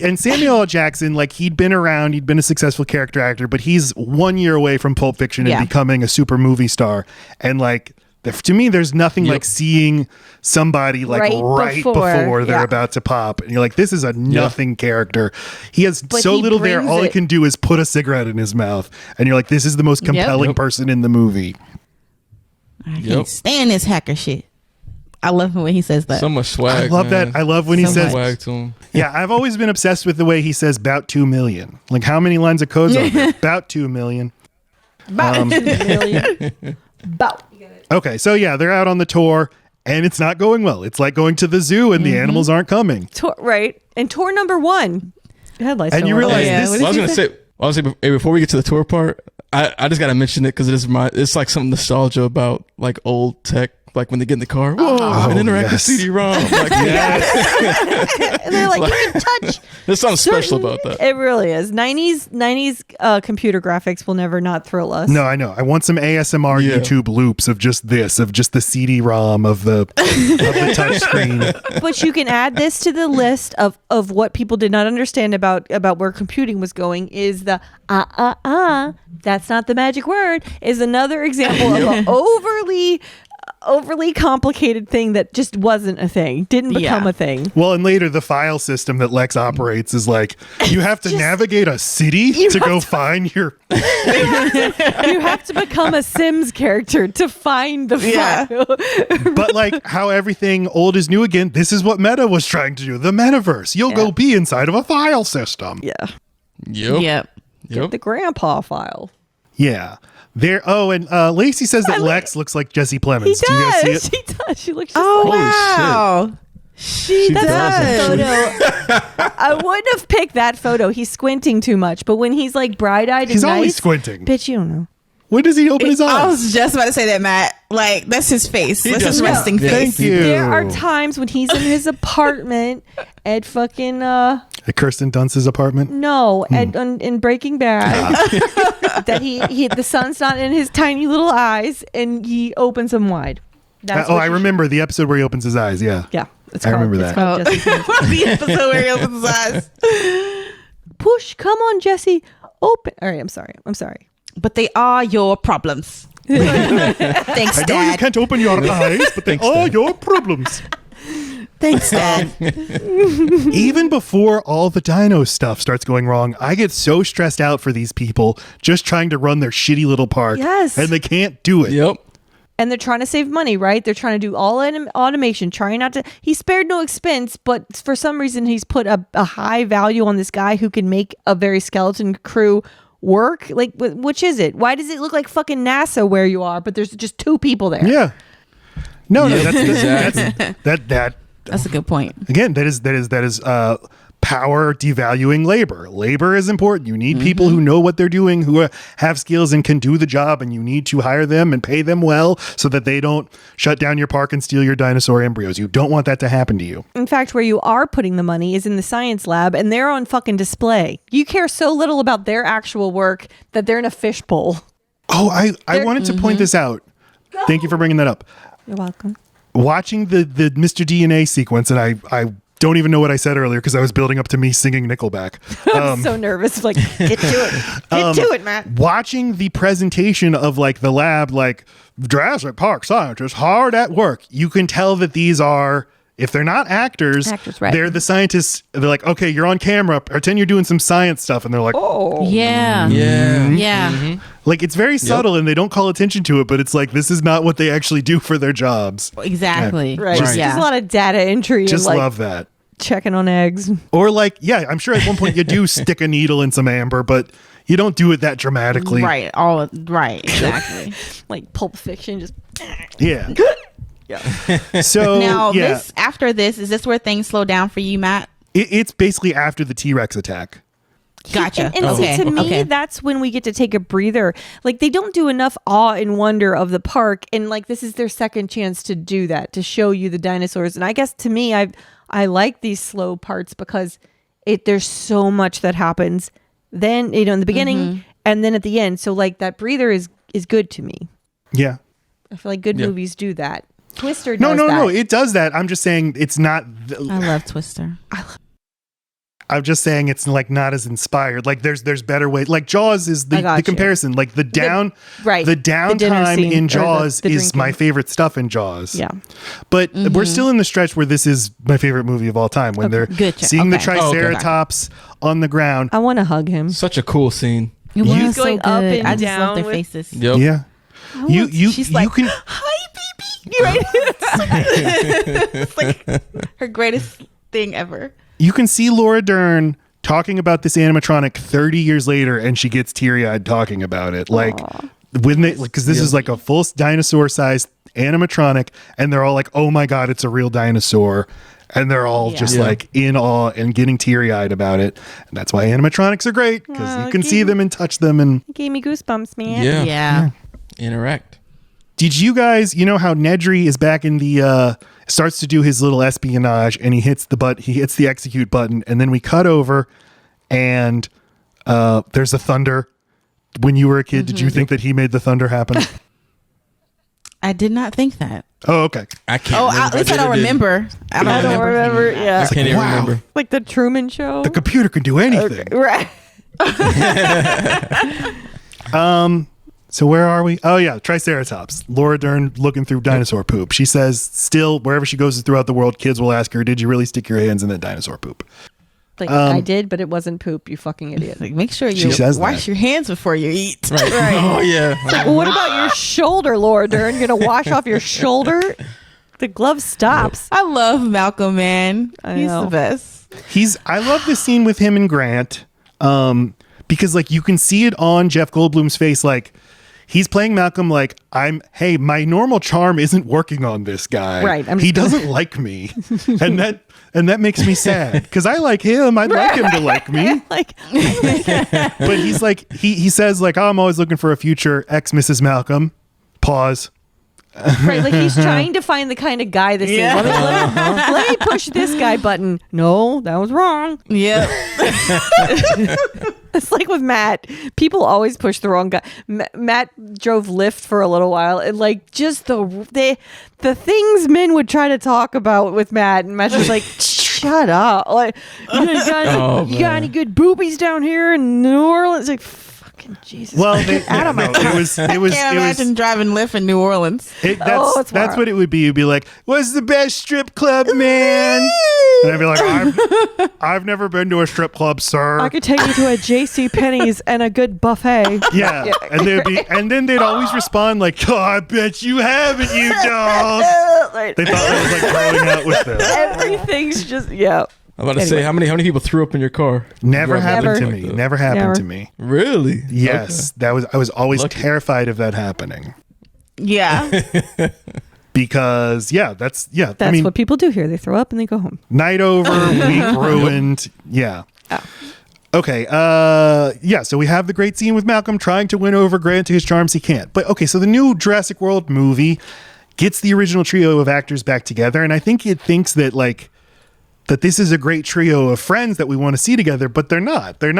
And Samuel L. Jackson, like, he'd been around, he'd been a successful character actor, but he's 1 year away from Pulp Fiction and becoming a super movie star. And like, to me, there's nothing like seeing somebody like right before they're about to pop. And you're like, this is a nothing character. He has so little there. All he can do is put a cigarette in his mouth. And you're like, this is the most compelling person in the movie. I can't stand this hacker shit. I love when he says that. So much swag. I love that. I love when he says swag to him. Yeah, I've always been obsessed with the way he says "about 2 million." Like, how many lines of codes are there? About 2 million. About 2 million. About. Okay, so yeah, they're out on the tour, and it's not going well. It's like going to the zoo, and the animals aren't coming. Right, and tour number 1. Headlights. And you realize this. Well, I was gonna say before we get to the tour part, I just gotta mention it because it's like some nostalgia about like old tech Like when they get in the car, whoa, an interactive yes. CD-ROM. Like, And they're like, you can touch. there's something special about that. It really is. 90s computer graphics will never not thrill us. No, I know. I want some ASMR YouTube loops of just the CD-ROM of the touch screen. But you can add this to the list of what people did not understand about where computing was going is the that's not the magic word is another example of an overly complicated thing that just wasn't a thing, didn't become a thing. Well, and later the file system that Lex operates is like, you have to navigate a city to go find your... You have to become a Sims character to find the file. But like how everything old is new again, this is what Meta was trying to do. The metaverse. You'll go be inside of a file system. Yeah. Yep. The grandpa file. Yeah. And Lacey says that Lex looks like Jesse Plemons. He Do you guys see does. it? She does. She looks just Oh, like wow. She That's does. the photo. I wouldn't have picked that photo. He's squinting too much. But when he's like bright-eyed He's and always nice, squinting. bitch, you don't know. When does he open his eyes? I was just about to say that, Matt. Like, that's his face. That's does his that. resting Thank face. you. There are times when he's in his apartment at fucking At Kirsten Dunst's apartment? no in Breaking Bad that he the sun's not in his tiny little eyes and he opens them wide. That's what I you remember the episode where he opens his eyes. Yeah. should- Yeah, it's I called, remember it's that. called Jesse Plemons. The episode where he opens his eyes. Push, come on, Jesse, open. All right, I'm sorry. But they are your problems. Thanks, I know you Dad. can't open your eyes, but they are your problems. Thanks, Dad. Even before all the dino stuff starts going wrong, I get so stressed out for these people just trying to run their shitty little park. Yes. And they can't do it. Yep. And they're trying to save money, right? They're trying to do all automation, trying not to. He spared no expense, but for some reason, he's put a high value on this guy who can make a very skeleton crew work. Like, which is it? Why does it look like fucking NASA where you are, but there's just two people there? Yeah. No, Yep, that's exactly. That's a good point. again, that is power devaluing labor. Labor is important. You need people who know what they're doing, who have skills and can do the job, and you need to hire them and pay them well so that they don't shut down your park and steal your dinosaur embryos. You don't want that to happen to you. In fact, where you are putting the money is in the science lab, and they're on fucking display. You care so little about their actual work that they're in a fishbowl. Oh, I wanted to point this out. Thank you for bringing that up. You're welcome. Watching the Mr. DNA sequence, and I don't even know what I said earlier because I was building up to me singing Nickelback. I'm so nervous. Like, get to it. Get to it, Matt. Watching the presentation of like the lab, like Jurassic Park scientists hard at work, you can tell that these are, if they're not actors, right. they're the scientists. They're like, okay, you're on camera, pretend you're doing some science stuff, and they're like, Oh. Yeah. Yeah. Yeah. like it's very subtle, and they don't call attention to it, but it's like this is not what they actually do for their jobs. Exactly. Right. Just- There's a lot of data entry Just and like love that. checking on eggs. Or like, yeah, I'm sure at one point you do stick a needle in some amber, but you don't do it that dramatically. Right. Right. Exactly. Like Pulp Fiction, just Yeah. yeah. So Now, yeah, after this, is this where things slow down for you, Matt? it's basically after the T-Rex attack. Gotcha. And see, to me, Okay. that's when we get to take a breather. Like, they don't do enough awe and wonder of the park, and like this is their second chance to do that, to show you the dinosaurs. And I guess to me, I like these slow parts because there's so much that happens. Then in the beginning and then at the end. So like that breather is good to me. Yeah. I feel like good movies do that. Twister does No, that. it does that. I'm just saying it's not. I love Twister. I'm just saying it's like not as inspired. Like there's better ways. Like Jaws is I got the you. comparison. Like the right. the The dinner downtime scene, or in the Jaws is drinking. my favorite stuff in Jaws. Yeah. But we're still in the stretch where this is my favorite movie of all time. When they're Good. seeing the Okay. Triceratops on the ground. I want to hug him. Such a cool scene. It was He's going so up good. and I just down love their with- faces. Yep. Yeah. She's you like, can Hi, baby. You're right. It's like her greatest thing ever. you can see Laura Dern talking about this animatronic 30 years later, and she gets teary-eyed talking about it. Like when they, because this is like a full dinosaur-sized animatronic, and they're all like, "Oh my god, it's a real dinosaur," and they're all just like in awe and getting teary-eyed about it. And that's why animatronics are great, because you can see them and touch them. And It gave me goosebumps, man. Yeah. Yeah. Interact. Did you guys, you know how Nedry is back in the starts to do his little espionage and he hits the execute button, and then we cut over and there's a thunder. When you were a kid, did you think that he made the thunder happen? I did not think that. Oh, okay. I can't. Oh, remember at least I don't remember. I I don't remember. Yeah. I can't even Wow. remember. Like the Truman Show. The computer can do anything. Right. So where are we? Oh yeah, Triceratops. Laura Dern looking through dinosaur poop. She says still wherever she goes throughout the world, kids will ask her, "Did you really stick your hands in that dinosaur poop?" Like I did, but it wasn't poop. You fucking idiot. Like, make sure She you says wash that. your hands before you eat. Right. Oh yeah. Like, what about your shoulder, Laura Dern? You're gonna wash off your shoulder? The glove stops. I love Malcolm, man. He's know. the best. I love this scene with him and Grant, because like you can see it on Jeff Goldblum's face, like he's playing Malcolm like hey, my normal charm isn't working on this guy. Right, He doesn't like me. And that makes me sad because I like him. I'd like him to like me. Like, But he's like, he says like, oh, I'm always looking for a future ex Mrs. Malcolm. Pause. right, like he's trying to find the kind of guy this is. Let me push this guy button. No, that was wrong. Yeah. It's like with Matt. People always push the wrong guy. Matt drove Lyft for a little while, and like just the things men would try to talk about with Matt, and Matt's just like, shut up. Like, you got any good boobies down here in New Orleans? Like, fucking Jesus. Well, Can't imagine driving Lyft in New Orleans. That's what it would be. You'd be like, "What's the best strip club, man?" And I'd be like, "I've never been to a strip club, sir." I could take you to a J.C. Penney's and a good buffet. Yeah, and then they'd always respond like, "Oh, I bet you haven't, you dog." Like, They thought I was like growing out with them. everything's just I'm about to say how many people threw up in your car? Never happened to Never. me. Never happened Never. to me. Really? Yes, I was always Lucky. terrified of that happening Yeah. because That's I mean, what people do here. They throw up and they go home. night over, week ruined. Yeah. Oh. Okay. So we have the great scene with Malcolm trying to win over Grant to his charms. He can't. But okay, so the new Jurassic World movie gets the original trio of actors back together, and I think it thinks that like that this is a great trio of friends that we want to see together, but they're not. They're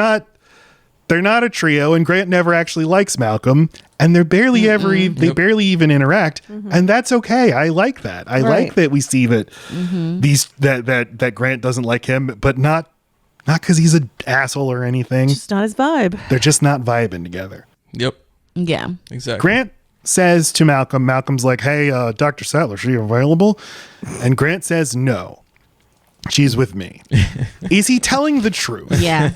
not a trio, and Grant never actually likes Malcolm, and they're barely they barely even interact, and that's okay. I like that. I like that we see that that Grant doesn't like him, but not because he's an asshole or anything. Just not his vibe. They're just not vibing together. Yep. Yeah. Exactly. Grant says to Malcolm's like, "Hey, Dr. Sattler, is she available?" And Grant says, "No, she's with me." Is he telling the truth? Yeah.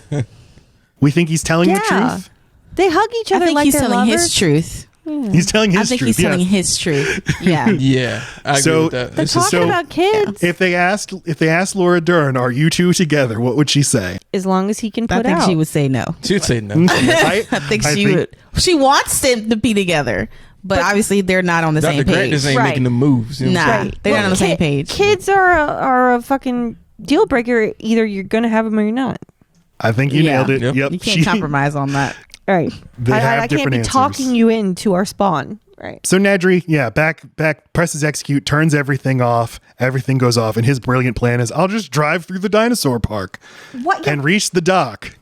We think he's telling the Yeah. truth. They hug each I other think like he's they're telling lovers. his truth. He's telling his I think truth. he's telling yes. his truth. Yeah. Yeah. I agree So- with that. They're It's just- talking so- about kids. If they asked Laura Dern, "Are you two together?" What would she say? As long as he can I put think out. she would say no. she would say no. I I think she would. She wants them to be together, but obviously they're not on the Dr. same Grant page. just ain't Right. making the moves. You know what I'm Nah, saying? they're not on the same page. Kids are a fucking deal breaker. Either you're gonna have them or you're not. I think you Yeah. nailed it. Yep. Yep. You can't compromise on that. All right. They have I can't different be answers. talking you into our spawn. Right. So Nedry, back, presses execute, turns everything off. Everything goes off, and his brilliant plan is, I'll just drive through the dinosaur park What? and reach the dock.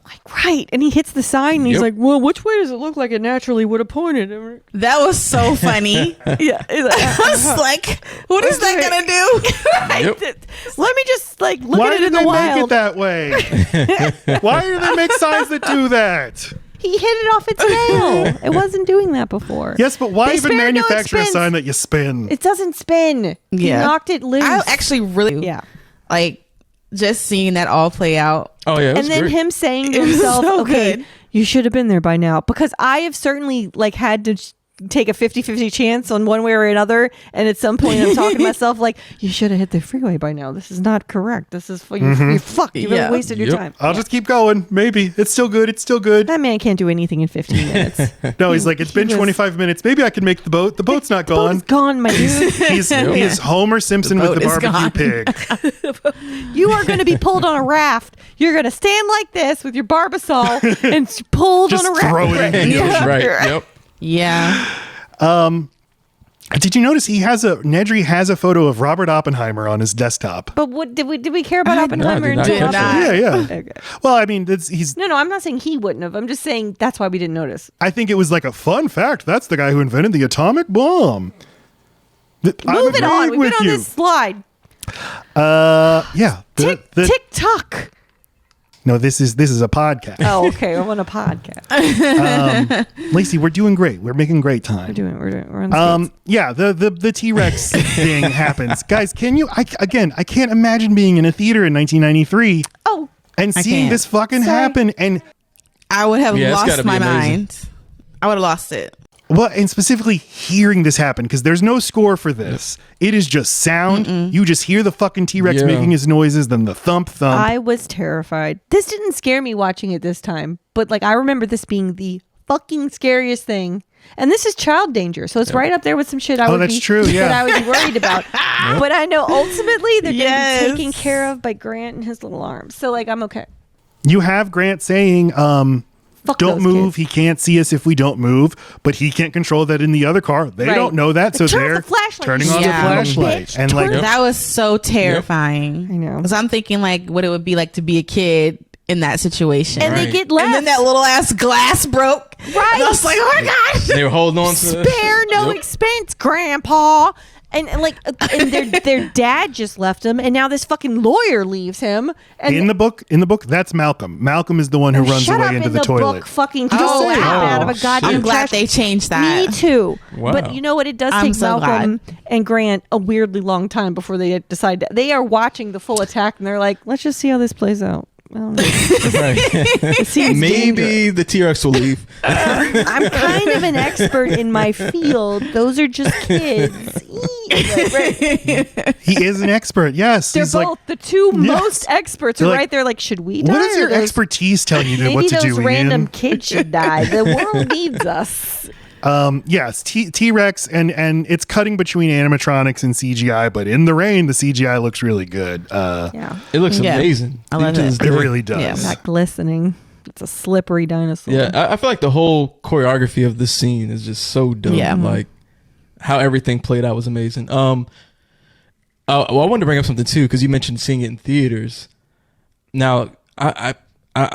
Right. And he hits the sign and he's Yep. like, well, which way does it look like it naturally would have pointed? That was so funny. Yeah. He's like, I was like, what is that gonna do? Yep. let me just like look Why at it did in they the make it wild. that way? Why do they make signs that do that? He hit it off its tail. It wasn't doing that before. Yes, but why They even spared no manufacture a expense. sign that you spin? It doesn't spin. He Yeah. knocked it loose. I actually really Yeah. like just seeing that all play out. Oh yeah. It was And then great. him saying to It was himself, so okay, good. you should have been there by now. Because I have certainly like had to take a 50-50 chance on one way or another. And at some point I'm talking to myself like, you should have hit the freeway by now. This is not correct. This is you're fucked. You really Yeah. wasted your Yep. time. I'll just keep going. Maybe. It's still good. It's still good. That man can't do anything in 15 minutes. No, he's like, it's been was- 25 minutes. Maybe I can make the boat. The boat's not Boat is gone. gone, my dude. He's Homer Simpson The with the boat is barbecue gone. pig. You are going to be pulled on a raft. You're going to stand like this with your barbasol and pulled Just on a raft. throw it in the Yeah. ocean. right. Yep. Yeah. Did you notice Nedry has a photo of Robert Oppenheimer on his desktop? But what did we care about Oppenheimer? No, did not. Yeah. Okay. Well, I mean, he's. No, I'm not saying he wouldn't have. I'm just saying that's why we didn't notice. I think it was like a fun fact. That's the guy who invented the atomic bomb. Moving on. We've been on this slide. Yeah. TikTok. No, this is a podcast. Oh, okay. I'm on a podcast. Lacey, we're doing great. We're making great time. We're on skates. Yeah, the T-Rex thing happens. Guys, I can't imagine being in a theater in 1993 and seeing this fucking happen. And I would have lost my amazing. mind. I would have lost it. well, and specifically hearing this happen, because there's no score for this. It is just sound. You just hear the fucking T-Rex making his noises, then the thump. I was terrified. This didn't scare me watching it this time, but like I remember this being the fucking scariest thing. And this is child danger, so it's right up there with some shit that I would be worried about. But I know ultimately they're going to be taken care of by Grant and his little arms. So like I'm okay. You have Grant saying, don't move. Kids. He can't see us if we don't move, but he can't control that in the other car. They don't know that, so they're turning on the flashlight. And like that was so terrifying. I know, because I'm thinking like what it would be like to be a kid in that situation, and they get left, and then that little ass glass broke. Right, and I was like, oh my gosh, they were holding on to spare no expense, Grandpa. And their dad just left him, and now this fucking lawyer leaves him. And in the book, that's Malcolm. Malcolm is the one who runs away into the toilet. Book fucking out of a goddamn. I'm glad they changed that. Me too. Wow. But you know what? It does take Malcolm and Grant a weirdly long time before they decide. They are watching the full attack, and they're like, "Let's just see how this plays out." It seems maybe dangerous. the T-Rex will leave. I'm kind of an expert in my field. Those are just kids. He is an expert. Yes, they're he's both like, the two most experts. Are right there. Like, should we die? What is your expertise telling you what to do? Maybe those random kids should die. The world needs us. Yes, T-Rex, and it's cutting between animatronics and CGI, but in the rain, the CGI looks really good. It looks amazing. I love it. It really does. Yeah, not glistening. It's a slippery dinosaur. Yeah, I feel like the whole choreography of this scene is just so dope. Yeah. Like how everything played out was amazing. I wanted to bring up something too, because you mentioned seeing it in theaters. Now, I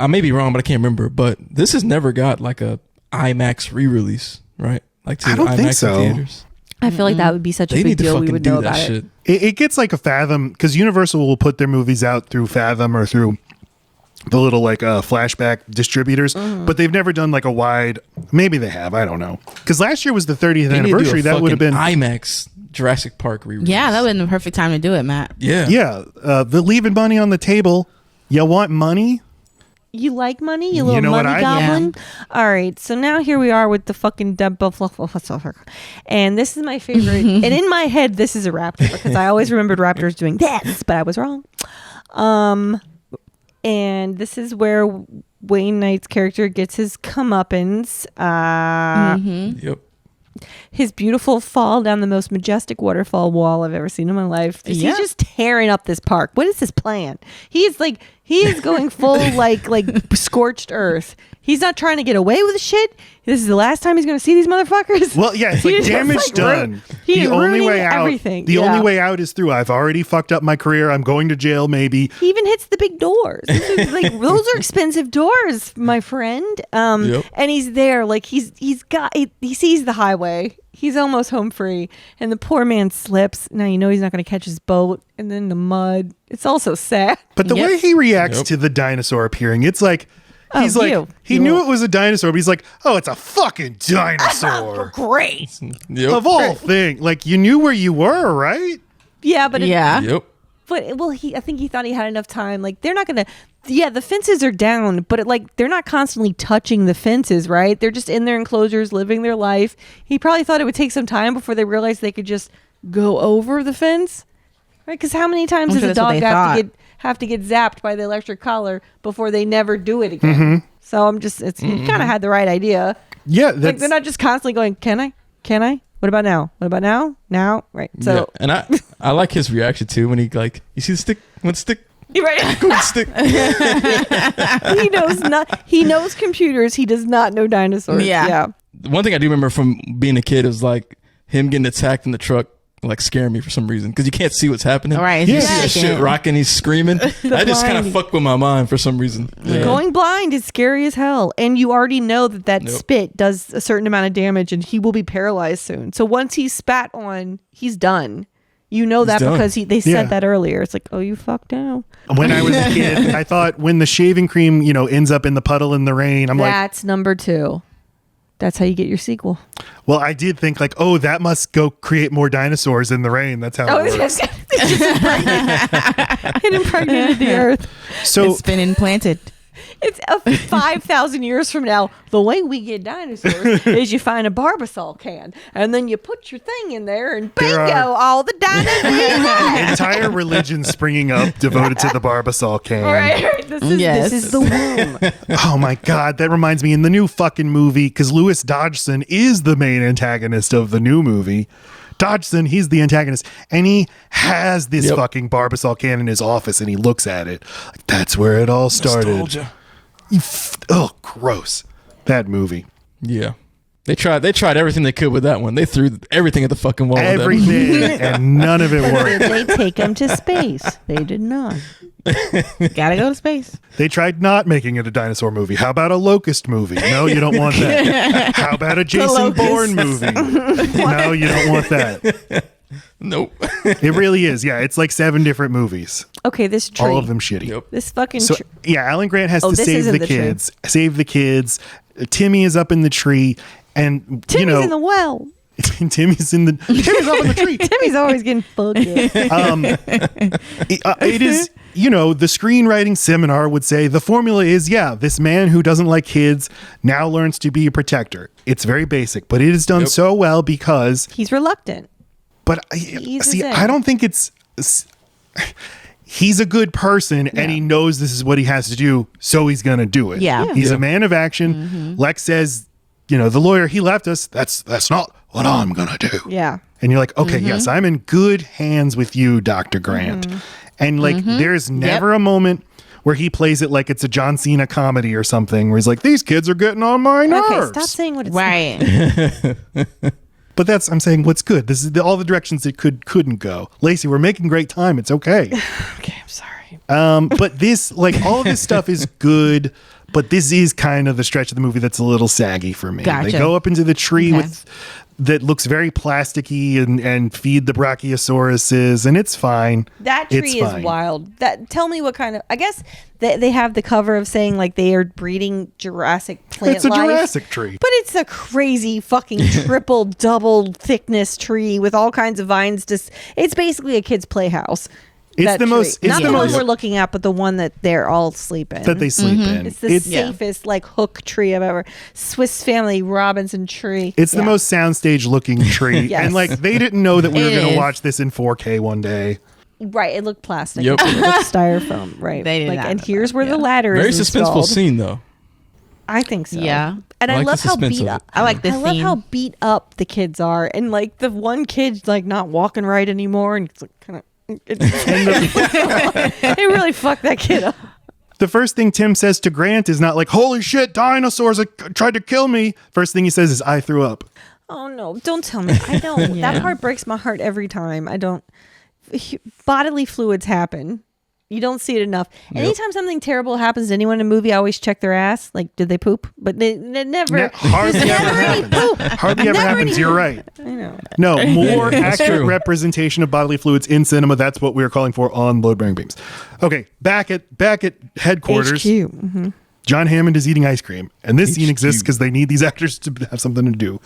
may be wrong, but I can't remember. But this has never got like a IMAX re-release. Right? Like to I don't IMAX think so. in theaters. I feel like that would be such a They big need to deal. We fucking would do know that about shit. It gets like a Fathom, because Universal will put their movies out through Fathom or through the little like flashback distributors, but they've never done like a wide. Maybe they have. I don't know. Because last year was the 30th They need to do anniversary. a That would have been IMAX Jurassic Park re-release. Yeah, that would have been the perfect time to do it, Matt. Yeah. the leaving money on the table. You want money? You like money? You little know what money goblin? All right. So now here we are with the fucking and this is my favorite. And in my head, this is a raptor because I always remembered raptors doing this, but I was wrong. And this is where Wayne Knight's character gets his comeuppance. Yep. His beautiful fall down the most majestic waterfall wall I've ever seen in my life. He's just tearing up this park. What is his plan? He is going full like scorched earth. He's not trying to get away with shit. This is the last time he's going to see these motherfuckers. Well, yeah, it's like damage done. The only way out. Everything. The only way out is through. I've already fucked up my career. I'm going to jail. Maybe. He even hits the big doors. Those are expensive doors, my friend. And he's there, like he sees the highway. He's almost home free, and the poor man slips. Now you know he's not going to catch his boat, and then the mud. It's also sad. But the way he reacts to the dinosaur appearing, it's like. He's he knew it was a dinosaur, but he's like, oh, it's a fucking dinosaur. Great. Of all things. Like, you knew where you were, right? Yeah, but Yep. But I think he thought he had enough time. Like, they're not gonna. Yeah, the fences are down, but they're not constantly touching the fences, right? They're just in their enclosures, living their life. He probably thought it would take some time before they realized they could just go over the fence, right? Because how many times does a dog have to get zapped by the electric collar before they never do it again? Mm-hmm. So he kind of had the right idea. Yeah, like they're not just constantly going, can I? What about now? What about now? Now, right? So, and I like his reaction too when he you see the stick? What stick? Right. Go stick. He knows computers. He does not know dinosaurs. Yeah. One thing I do remember from being a kid is like him getting attacked in the truck like scare me for some reason because you can't see what's happening. Right. You see that shit rocking, he's screaming. I just kind of fucked with my mind for some reason. Yeah. Going blind is scary as hell, and you already know that spit does a certain amount of damage, and he will be paralyzed soon. So once he's spat on, he's done. You know that because they said that earlier. It's like, oh, you fucked now. When I was a kid, I thought when the shaving cream, ends up in the puddle in the rain, that's number 2. That's how you get your sequel. Well, I did think like, oh, that must go create more dinosaurs in the rain. That's how it works. It impregnated the earth. So it's been implanted. It's 5,000 years from now. The way we get dinosaurs is you find a Barbasol can, and then you put your thing in there, and bingo, all the dinosaurs. Entire religion springing up devoted to the Barbasol can. Right. This is the womb. Oh my God, that reminds me, in the new fucking movie, because Louis Dodgson is the main antagonist of the new movie. Dodgson, he's the antagonist, and he has this fucking Barbasol can in his office, and he looks at it. Like, that's where it all started. Nostalgia. Gross. That movie. Yeah. They tried everything they could with that one. They threw everything at the fucking wall. Everything, and none of it worked. Did they take him to space? They did not. Gotta go to space. They tried not making it a dinosaur movie. How about a locust movie? No, you don't want that. How about a Jason Bourne movie? No, you don't want that. Nope. It really is. Yeah, it's like 7 different movies. Okay, this tree. All of them shitty. Yep. This fucking So, tree. yeah, Alan Grant has to this save isn't the the tree. kids. Save the kids. Timmy is up in the tree, and Timmy's in the well. Timmy's up in the tree. Timmy's always getting fucked up. It is, the screenwriting seminar would say the formula is, this man who doesn't like kids now learns to be a protector. It's very basic, but it is done so well because he's reluctant. But I don't think he's a good person and he knows this is what he has to do, so he's going to do it. Yeah. He's a man of action. Mm-hmm. Lex says, the lawyer, he left us. That's not what I'm going to do. Yeah. And you're like, okay, yes, I'm in good hands with you, Dr. Grant. Mm-hmm. And like, there's never a moment where he plays it like it's a John Cena comedy or something where he's like, these kids are getting on my nerves. Okay, stop saying what it's right. But I'm saying what's good. This is all the directions it couldn't go. Lacey, we're making great time. It's okay. Okay, I'm sorry. But this, like, all of this stuff is good, but this is kind of the stretch of the movie that's a little saggy for me. Gotcha. They go up into the tree that looks very plasticky and feed the brachiosauruses, and it's fine. That tree is wild. Tell me what kind of. I guess they have the cover of saying like they are breeding Jurassic plant It's a life, Jurassic tree. but it's a crazy fucking triple double thickness tree with all kinds of vines. It's basically a kid's playhouse. It's the most. It's not the the one most we're looking at, but the one that they're all sleeping. that they sleep in. It's the safest like hook tree I've ever. Swiss Family Robinson tree. It's the most soundstage looking tree, Yes. and like they didn't know that we were It going to is. watch this in 4K one day. Right, it looked plastic. Yep. It looked styrofoam. Right, They did like, not and know here's that, where the yeah. ladder Very is suspenseful installed. scene though. I think so. Yeah. And I I, like love the how suspense beat of up. it. I like the I love theme. how beat up the kids are, and like the one kid like not walking right anymore, and it's like kind of. It really fucked that kid up. The first thing Tim says to Grant is not like, holy shit, dinosaurs tried to kill me. First thing he says is, I threw up. Oh no! Don't tell me. I don't. Yeah. That part breaks my heart every time. I don't. Bodily fluids happen. You don't see it enough. Anytime something terrible happens to anyone in a movie, I always check their ass. Like, did they poop? But they never. Hardly there's ever never any happens. poop. Hardly ever Never happens. any You're right. I know. No, more accurate true. representation of bodily fluids in cinema. That's what we are calling for on Load Bearing Beams. Okay, back at headquarters. HQ. Mm-hmm. John Hammond is eating ice cream, and this scene exists because they need these actors to have something to do. And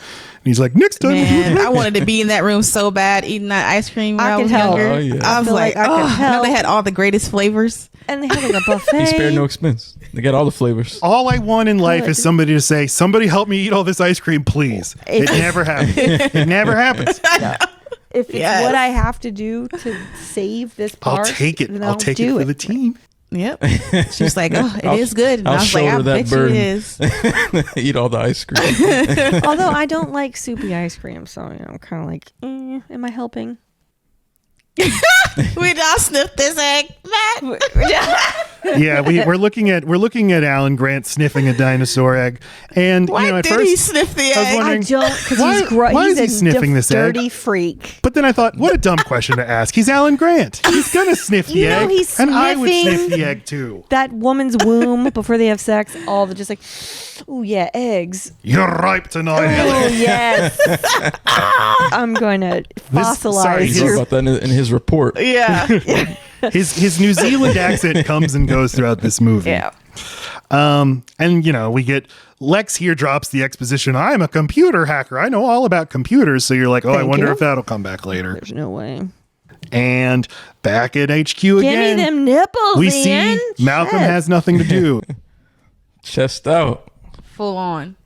he's like, next time, Man, I wanted to be in that room so bad, eating that ice cream when I I could was help. younger. Oh, yeah. I was feel like, like I could oh, help. they had all the greatest flavors. And they had like a buffet. He spared no expense. They got all the flavors. all I want in life is somebody to say, somebody help me eat all this ice cream, please. It never happens. It never happens. If it's Yes. what I have to do to save this I'll part, take it. then I'll take it do for the team. Yep. She was like, oh, it is good. And I'll I was like, I shoulder that bet you burden. it is. Eat all the ice cream. Although I don't like soupy ice cream, so I'm kind of like, am I helping? We all sniffed this egg. Yeah, we're looking at Alan Grant sniffing a dinosaur egg, and Why at did first he sniff the I was egg? wondering, I don't, because why- he's gross. why He's is he a sniffing this egg? dirty freak. But then I thought, what a dumb question to ask. He's Alan Grant. He's gonna sniff the You know, egg, he's and I would sniff sniffing- the egg too. That woman's womb before they have sex, all the just like, oh yeah, eggs. You're ripe tonight. Oh yes. I'm going to fossilize sorry, He his- wrote your. about that in his report. Yeah. His New Zealand accent comes and goes throughout this movie. Yeah. And we get Lex here drops the exposition. I'm a computer hacker. I know all about computers. So you're like, oh, I Thank wonder you. if that'll come back later. There's no way. And back at HQ Give again, me them nipples. we Ian. see Malcolm Shit. has nothing to do. Chest out. Full on.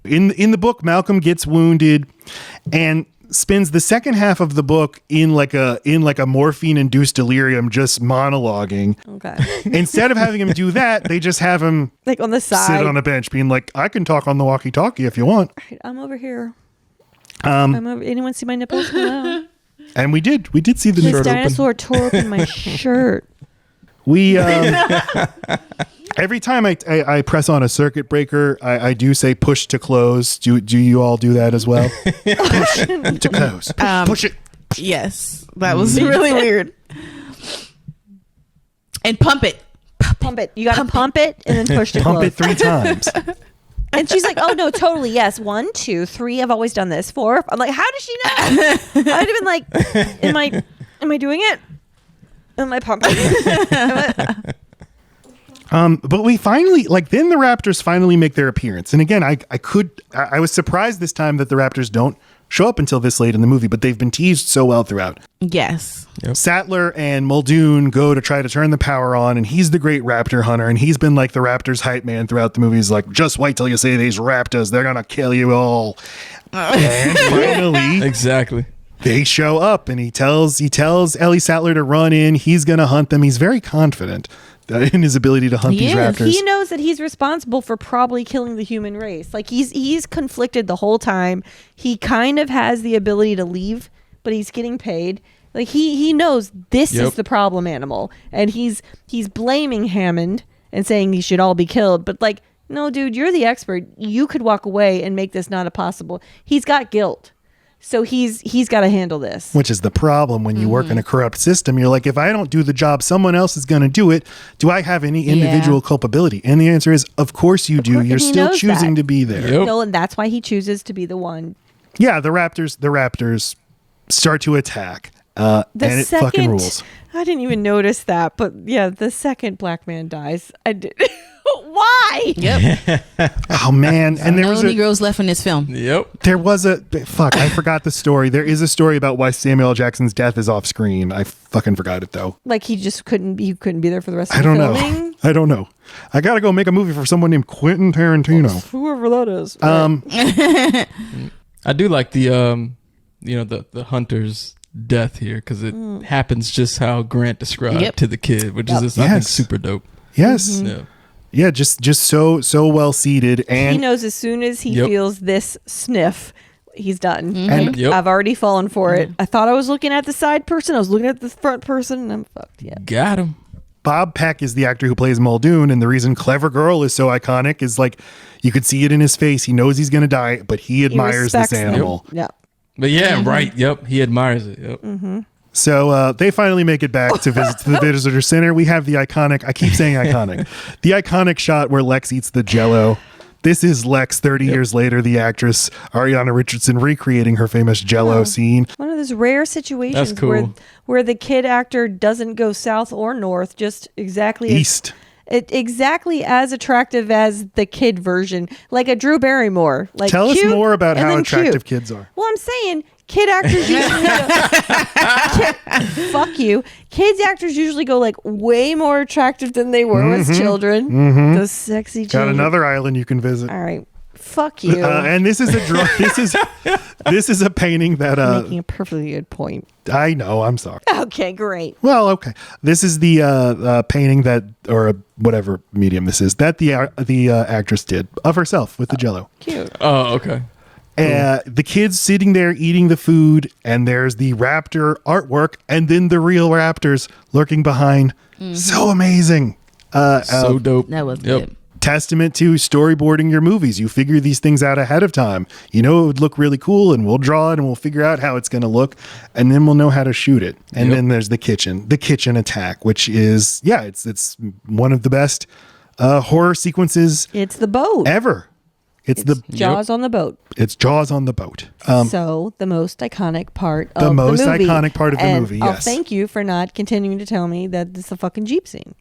In the book, Malcolm gets wounded and spends the second half of the book in like a morphine induced delirium, just monologuing. Okay. Instead of having him do that, they just have him Like on the side. sit on a bench, being like, "I can talk on the walkie-talkie if you want." I'm over here. I'm over. Anyone see my nipples? Hello. And we did see the This Shirt open. dinosaur tore open my shirt. We every time I press on a circuit breaker, I do say push to close. Do you all do that as well? Push to close. Push it. Yes. That was really weird. And pump it. Pump it. You got to pump it and then push to Pump close. it 3 times. And she's like, "Oh no, totally, yes. 1, 2, 3. I've always done this. 4." I'm like, "How does she know?" I'd have been like, "Am I doing it? Am I pumping?" But we finally, then the Raptors finally make their appearance. And again, I was surprised this time that the Raptors don't show up until this late in the movie, but they've been teased so well throughout. Yes. Sattler and Muldoon go to try to turn the power on, and he's the great raptor hunter, and he's been like the Raptors hype man throughout the movie. He's like, just wait till you see these raptors, they're gonna kill you all. And finally, Exactly. they show up, and he tells Ellie Sattler to run in. He's gonna hunt them. He's very confident in his ability to hunt He these is. raptors. He knows that he's responsible for probably killing the human race. Like he's conflicted the whole time. He kind of has the ability to leave, but he's getting paid. Like he knows this Yep. is the problem animal, and he's blaming Hammond and saying he should all be killed. But like, no, dude, you're the expert. You could walk away and make this not a possible. He's got guilt, so he's got to handle this. Which is the problem when you work in a corrupt system. You're like, if I don't do the job, someone else is going to do it. Do I have any individual culpability? And the answer is, of course you do. course, You're and he still knows choosing that. to be there. Yep. No, and that's why he chooses to be the one. Yeah, the Raptors start to attack. And it fucking rules. I didn't even notice that, but yeah, the second black man dies. I did. Why? Yep. Oh man! And No Negroes left in this film. Yep. I forgot the story. There is a story about why Samuel L. Jackson's death is off screen. I fucking forgot it though. Like he just couldn't be there for the rest of I the don't filming? know. I don't know. I gotta go make a movie for someone named Quentin Tarantino. Whoever that is. I do like the the hunter's death here because it happens just how Grant described Yep. to the kid, which is just, I think, Yes. super dope. Yes. Yeah. Yeah, just so well seated, He and knows as soon as he Yep. feels this sniff, he's done. And- Yep. I've already fallen for it. I thought I was looking at the side person. I was looking at the front person, and I'm fucked. Yeah. Got him. Bob Peck is the actor who plays Muldoon, and the reason Clever Girl is so iconic is like you could see it in his face. He knows he's gonna die, but he admires this respects them. animal. Yeah. But yeah, right. Yep. He admires it. Yep. So they finally make it back to visit to the visitor center. We have the iconic, I keep saying iconic, the iconic shot where Lex eats the Jell-O. This is Lex 30 years later, the actress Ariana Richardson recreating her famous Jell-O scene. One of those rare situations That's cool. where the kid actor doesn't go south or north, just exactly East. exactly as attractive as the kid version, like a Drew Barrymore. Like Tell us cute more about and how then attractive cute. kids are. Well, I'm saying kid actors usually fuck you. Kids actors usually go like way more attractive than they were as children. Those sexy Got children. another island you can visit. All right, fuck you. And this is a this is a painting that Making a perfectly good point. I know. I'm sorry. Okay, great. Well, okay. This is the painting that, or whatever medium this is, that the actress did of herself with the Jell-O. Cute. Oh, okay. The kid's sitting there eating the food, and there's the raptor artwork, and then the real raptors lurking behind. So amazing. So dope. That was good. Testament to storyboarding your movies. You figure these things out ahead of time. You know it would look really cool, and we'll draw it and we'll figure out how it's going to look, and then we'll know how to shoot it. And then there's the kitchen attack, which is it's one of the best horror sequences. It's the boat ever. It's the Jaws on the boat. It's Jaws on the boat. So the most iconic part of the most movie. iconic part of the movie. I'll Yes. thank you for not continuing to tell me that it's a fucking Jeep scene.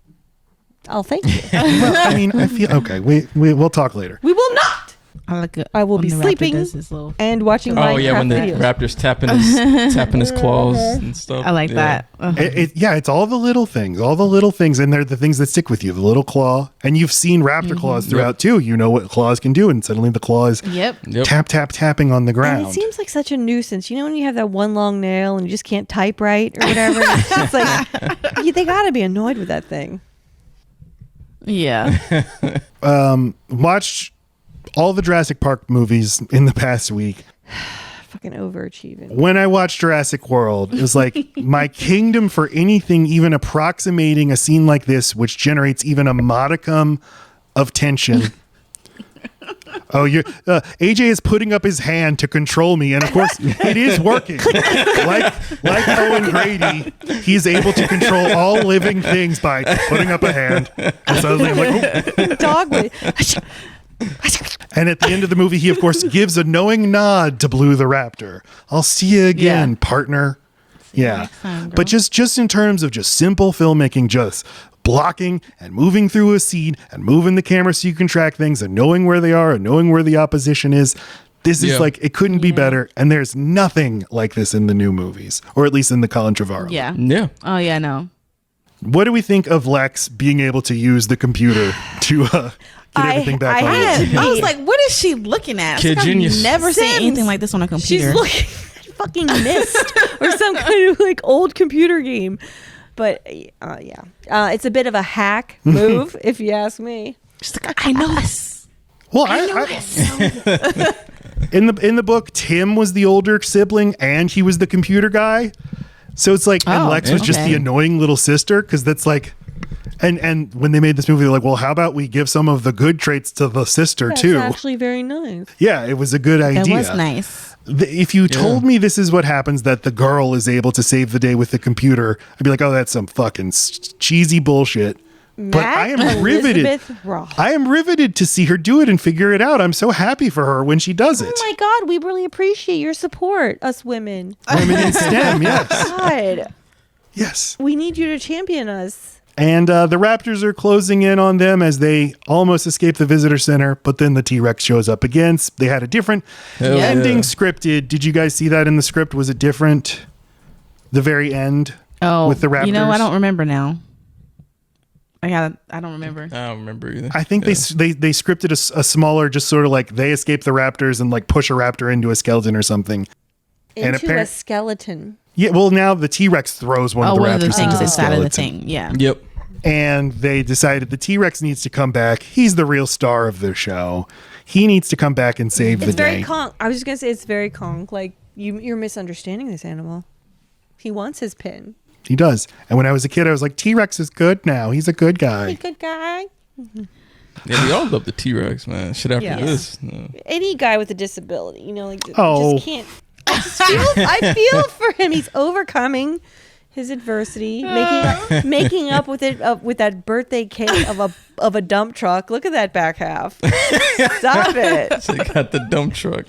I'll thank you. Well, I mean, I feel okay. We'll talk later. We will not. I will be sleeping and watching Minecraft Oh yeah, when the videos. raptor's tapping his claws and stuff. I like that. It's all the little things, and they're the things that stick with you. The little claw, and you've seen raptor claws throughout too. You know what claws can do, and suddenly the claw is tapping on the ground. And it seems like such a nuisance. You know when you have that one long nail and you just can't type right or whatever? It's just like they got to be annoyed with that thing. Yeah. Watched all the Jurassic Park movies in the past week. Fucking overachieving. When I watched Jurassic World, it was like my kingdom for anything even approximating a scene like this, which generates even a modicum of tension. Oh, AJ is putting up his hand to control me, and of course, it is working. like Owen Grady, he's able to control all living things by putting up a hand. And suddenly, I'm like, oh. Dog. And at the end of the movie, he of course gives a knowing nod to Blue the Raptor. I'll see you again, partner. Yeah, but just in terms of just simple filmmaking, just blocking and moving through a scene and moving the camera so you can track things and knowing where they are and knowing where the opposition is. This is like, it couldn't be better. And there's nothing like this in the new movies, or at least in the Colin Trevorrow. Yeah. Oh yeah, no. What do we think of Lex being able to use the computer to get everything back on? I was like, what is she looking at? Kid genius. I've never seen anything like this on a computer. She's looking at fucking Myst or some kind of like old computer game. But it's a bit of a hack move, if you ask me. She's like, I know this. Well, I know this. In the book, Tim was the older sibling, and he was the computer guy. So it's like, and Lex was just the annoying little sister, because that's like, and when they made this movie, they're like, well, how about we give some of the good traits to the sister too? That's actually very nice. Yeah, it was a good idea. That was nice. If you told me this is what happens, that the girl is able to save the day with the computer, I'd be like, oh, that's some fucking cheesy bullshit. But I am riveted. I am riveted to see her do it and figure it out. I'm so happy for her when she does it. Oh my God, we really appreciate your support, us women. Women in STEM, yes. God. Yes. We need you to champion us. And the Raptors are closing in on them as they almost escape the visitor center, but then the T-Rex shows up again. They had a different ending scripted. Did you guys see that in the script? Was it different? The very end with the Raptors? You know, I don't remember now. I don't remember. I don't remember either. I think they scripted a smaller, just sort of like they escape the Raptors and like push a Raptor into a skeleton or something. Into a skeleton. Yeah, well, now the T-Rex throws one of the Raptors into the skeleton. Of the thing. Yeah. Yep. And they decided the T-Rex needs to come back. He's the real star of the show. He needs to come back and save the day. Very Kong. I was just gonna say it's very Kong. Like you're misunderstanding this animal. He wants his pin. He does. And when I was a kid, I was like, T-Rex is good now. He's a good guy. He's a good guy. Yeah, we all love the T-Rex, man. Shit after this. No. Any guy with a disability, you know, like Oh. just can't. I feel for him. He's overcoming his adversity, making up with it with that birthday cake of a dump truck. Look at that back half. Stop it. So they got the dump truck.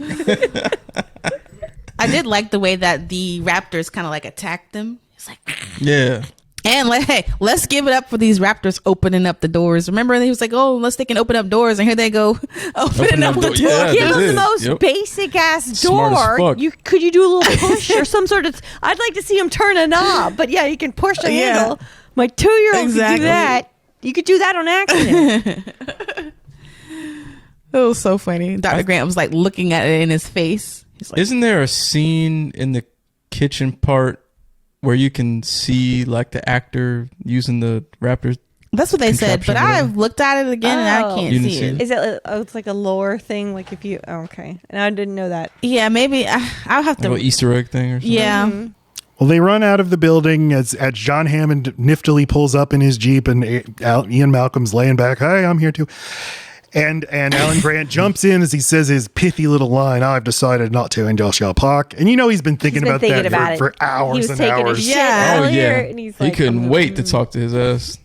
I did like the way that the Raptors kind of like attacked them. It's like, yeah. And like, hey, let's give it up for these Raptors opening up the doors. Remember, he was like, "Oh, unless they can open up doors," and here they go, opening up the door. Yeah, give them the most basic ass door. Could you do a little push or some sort of? I'd like to see him turn a knob, but yeah, you can push a handle. My 2-year-old could do that. You could do that on accident. It was so funny. Dr. Grant was like looking at it in his face. He's like, isn't there a scene in the kitchen part where you can see like the actor using the Raptors? That's what they said, but I've looked at it again and I can't see it. Is it? It's like a lore thing. Like if you, okay, and I didn't know that. Yeah, maybe I'll have to. Like an Easter egg thing or something. Yeah. Mm-hmm. Well, they run out of the building as John Hammond niftily pulls up in his Jeep, and Ian Malcolm's laying back. Hi, I'm here too. And Alan Grant jumps in as he says his pithy little line, I've decided not to in Jurassic Park. And he's been thinking about that for hours and hours. And he's he couldn't wait to talk to his ass.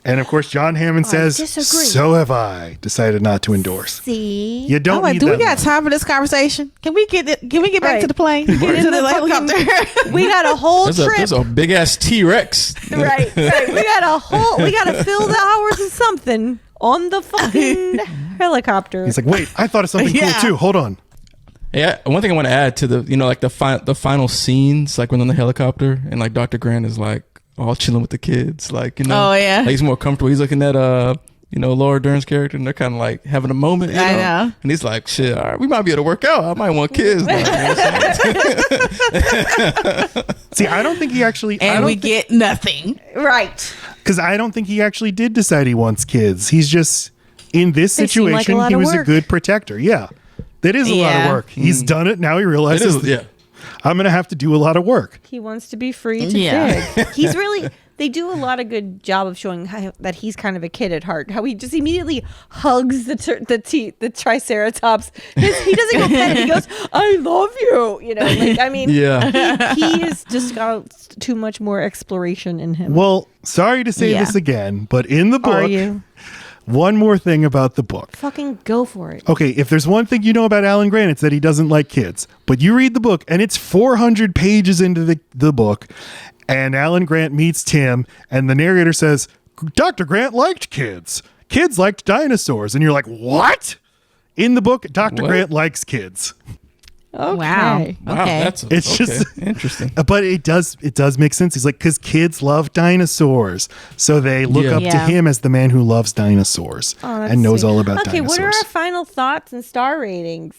And of course, John Hammond says, so have I decided not to endorse. See? You don't need do that we got time for this conversation? Can we get back to the plane? Get into the helicopter. We got a whole trip. There's a big ass T-Rex. Right. We got to fill the hours of something on the fucking helicopter. He's like, wait, I thought of something cool too. Hold on. Yeah, one thing I want to add to the, like the final scenes, like when on the helicopter and like Dr. Grant is like all chilling with the kids, like, oh yeah, like he's more comfortable. He's looking at Laura Dern's character, and they're kind of like having a moment. I know. And he's like, shit, all right, we might be able to work out. I might want kids now. See, I don't think he actually, and we get nothing, right? Because I don't think he actually did decide he wants kids. He's just in this situation. He was a good protector. Yeah, that is a lot of work. He's done it. Now he realizes. I'm gonna have to do a lot of work. He wants to be free to dig. He's really. They do a lot of good job of showing that he's kind of a kid at heart. How he just immediately hugs the Triceratops. He doesn't go pet it. He goes, "I love you." He has just got too much more exploration in him. Well, sorry to say this again, but in the book, are you? One more thing about the book. Fucking go for it. Okay, if there's one thing you know about Alan Grant, it's that he doesn't like kids. But you read the book, and it's 400 pages into the book, and Alan Grant meets Tim, and the narrator says, Dr. Grant liked kids. Kids liked dinosaurs. And you're like, what? In the book, Dr. Grant likes kids. Okay. Wow. Okay. It's just interesting. But it does make sense. He's like, because kids love dinosaurs. So they look up to him as the man who loves dinosaurs and knows all about dinosaurs. Okay, what are our final thoughts and star ratings?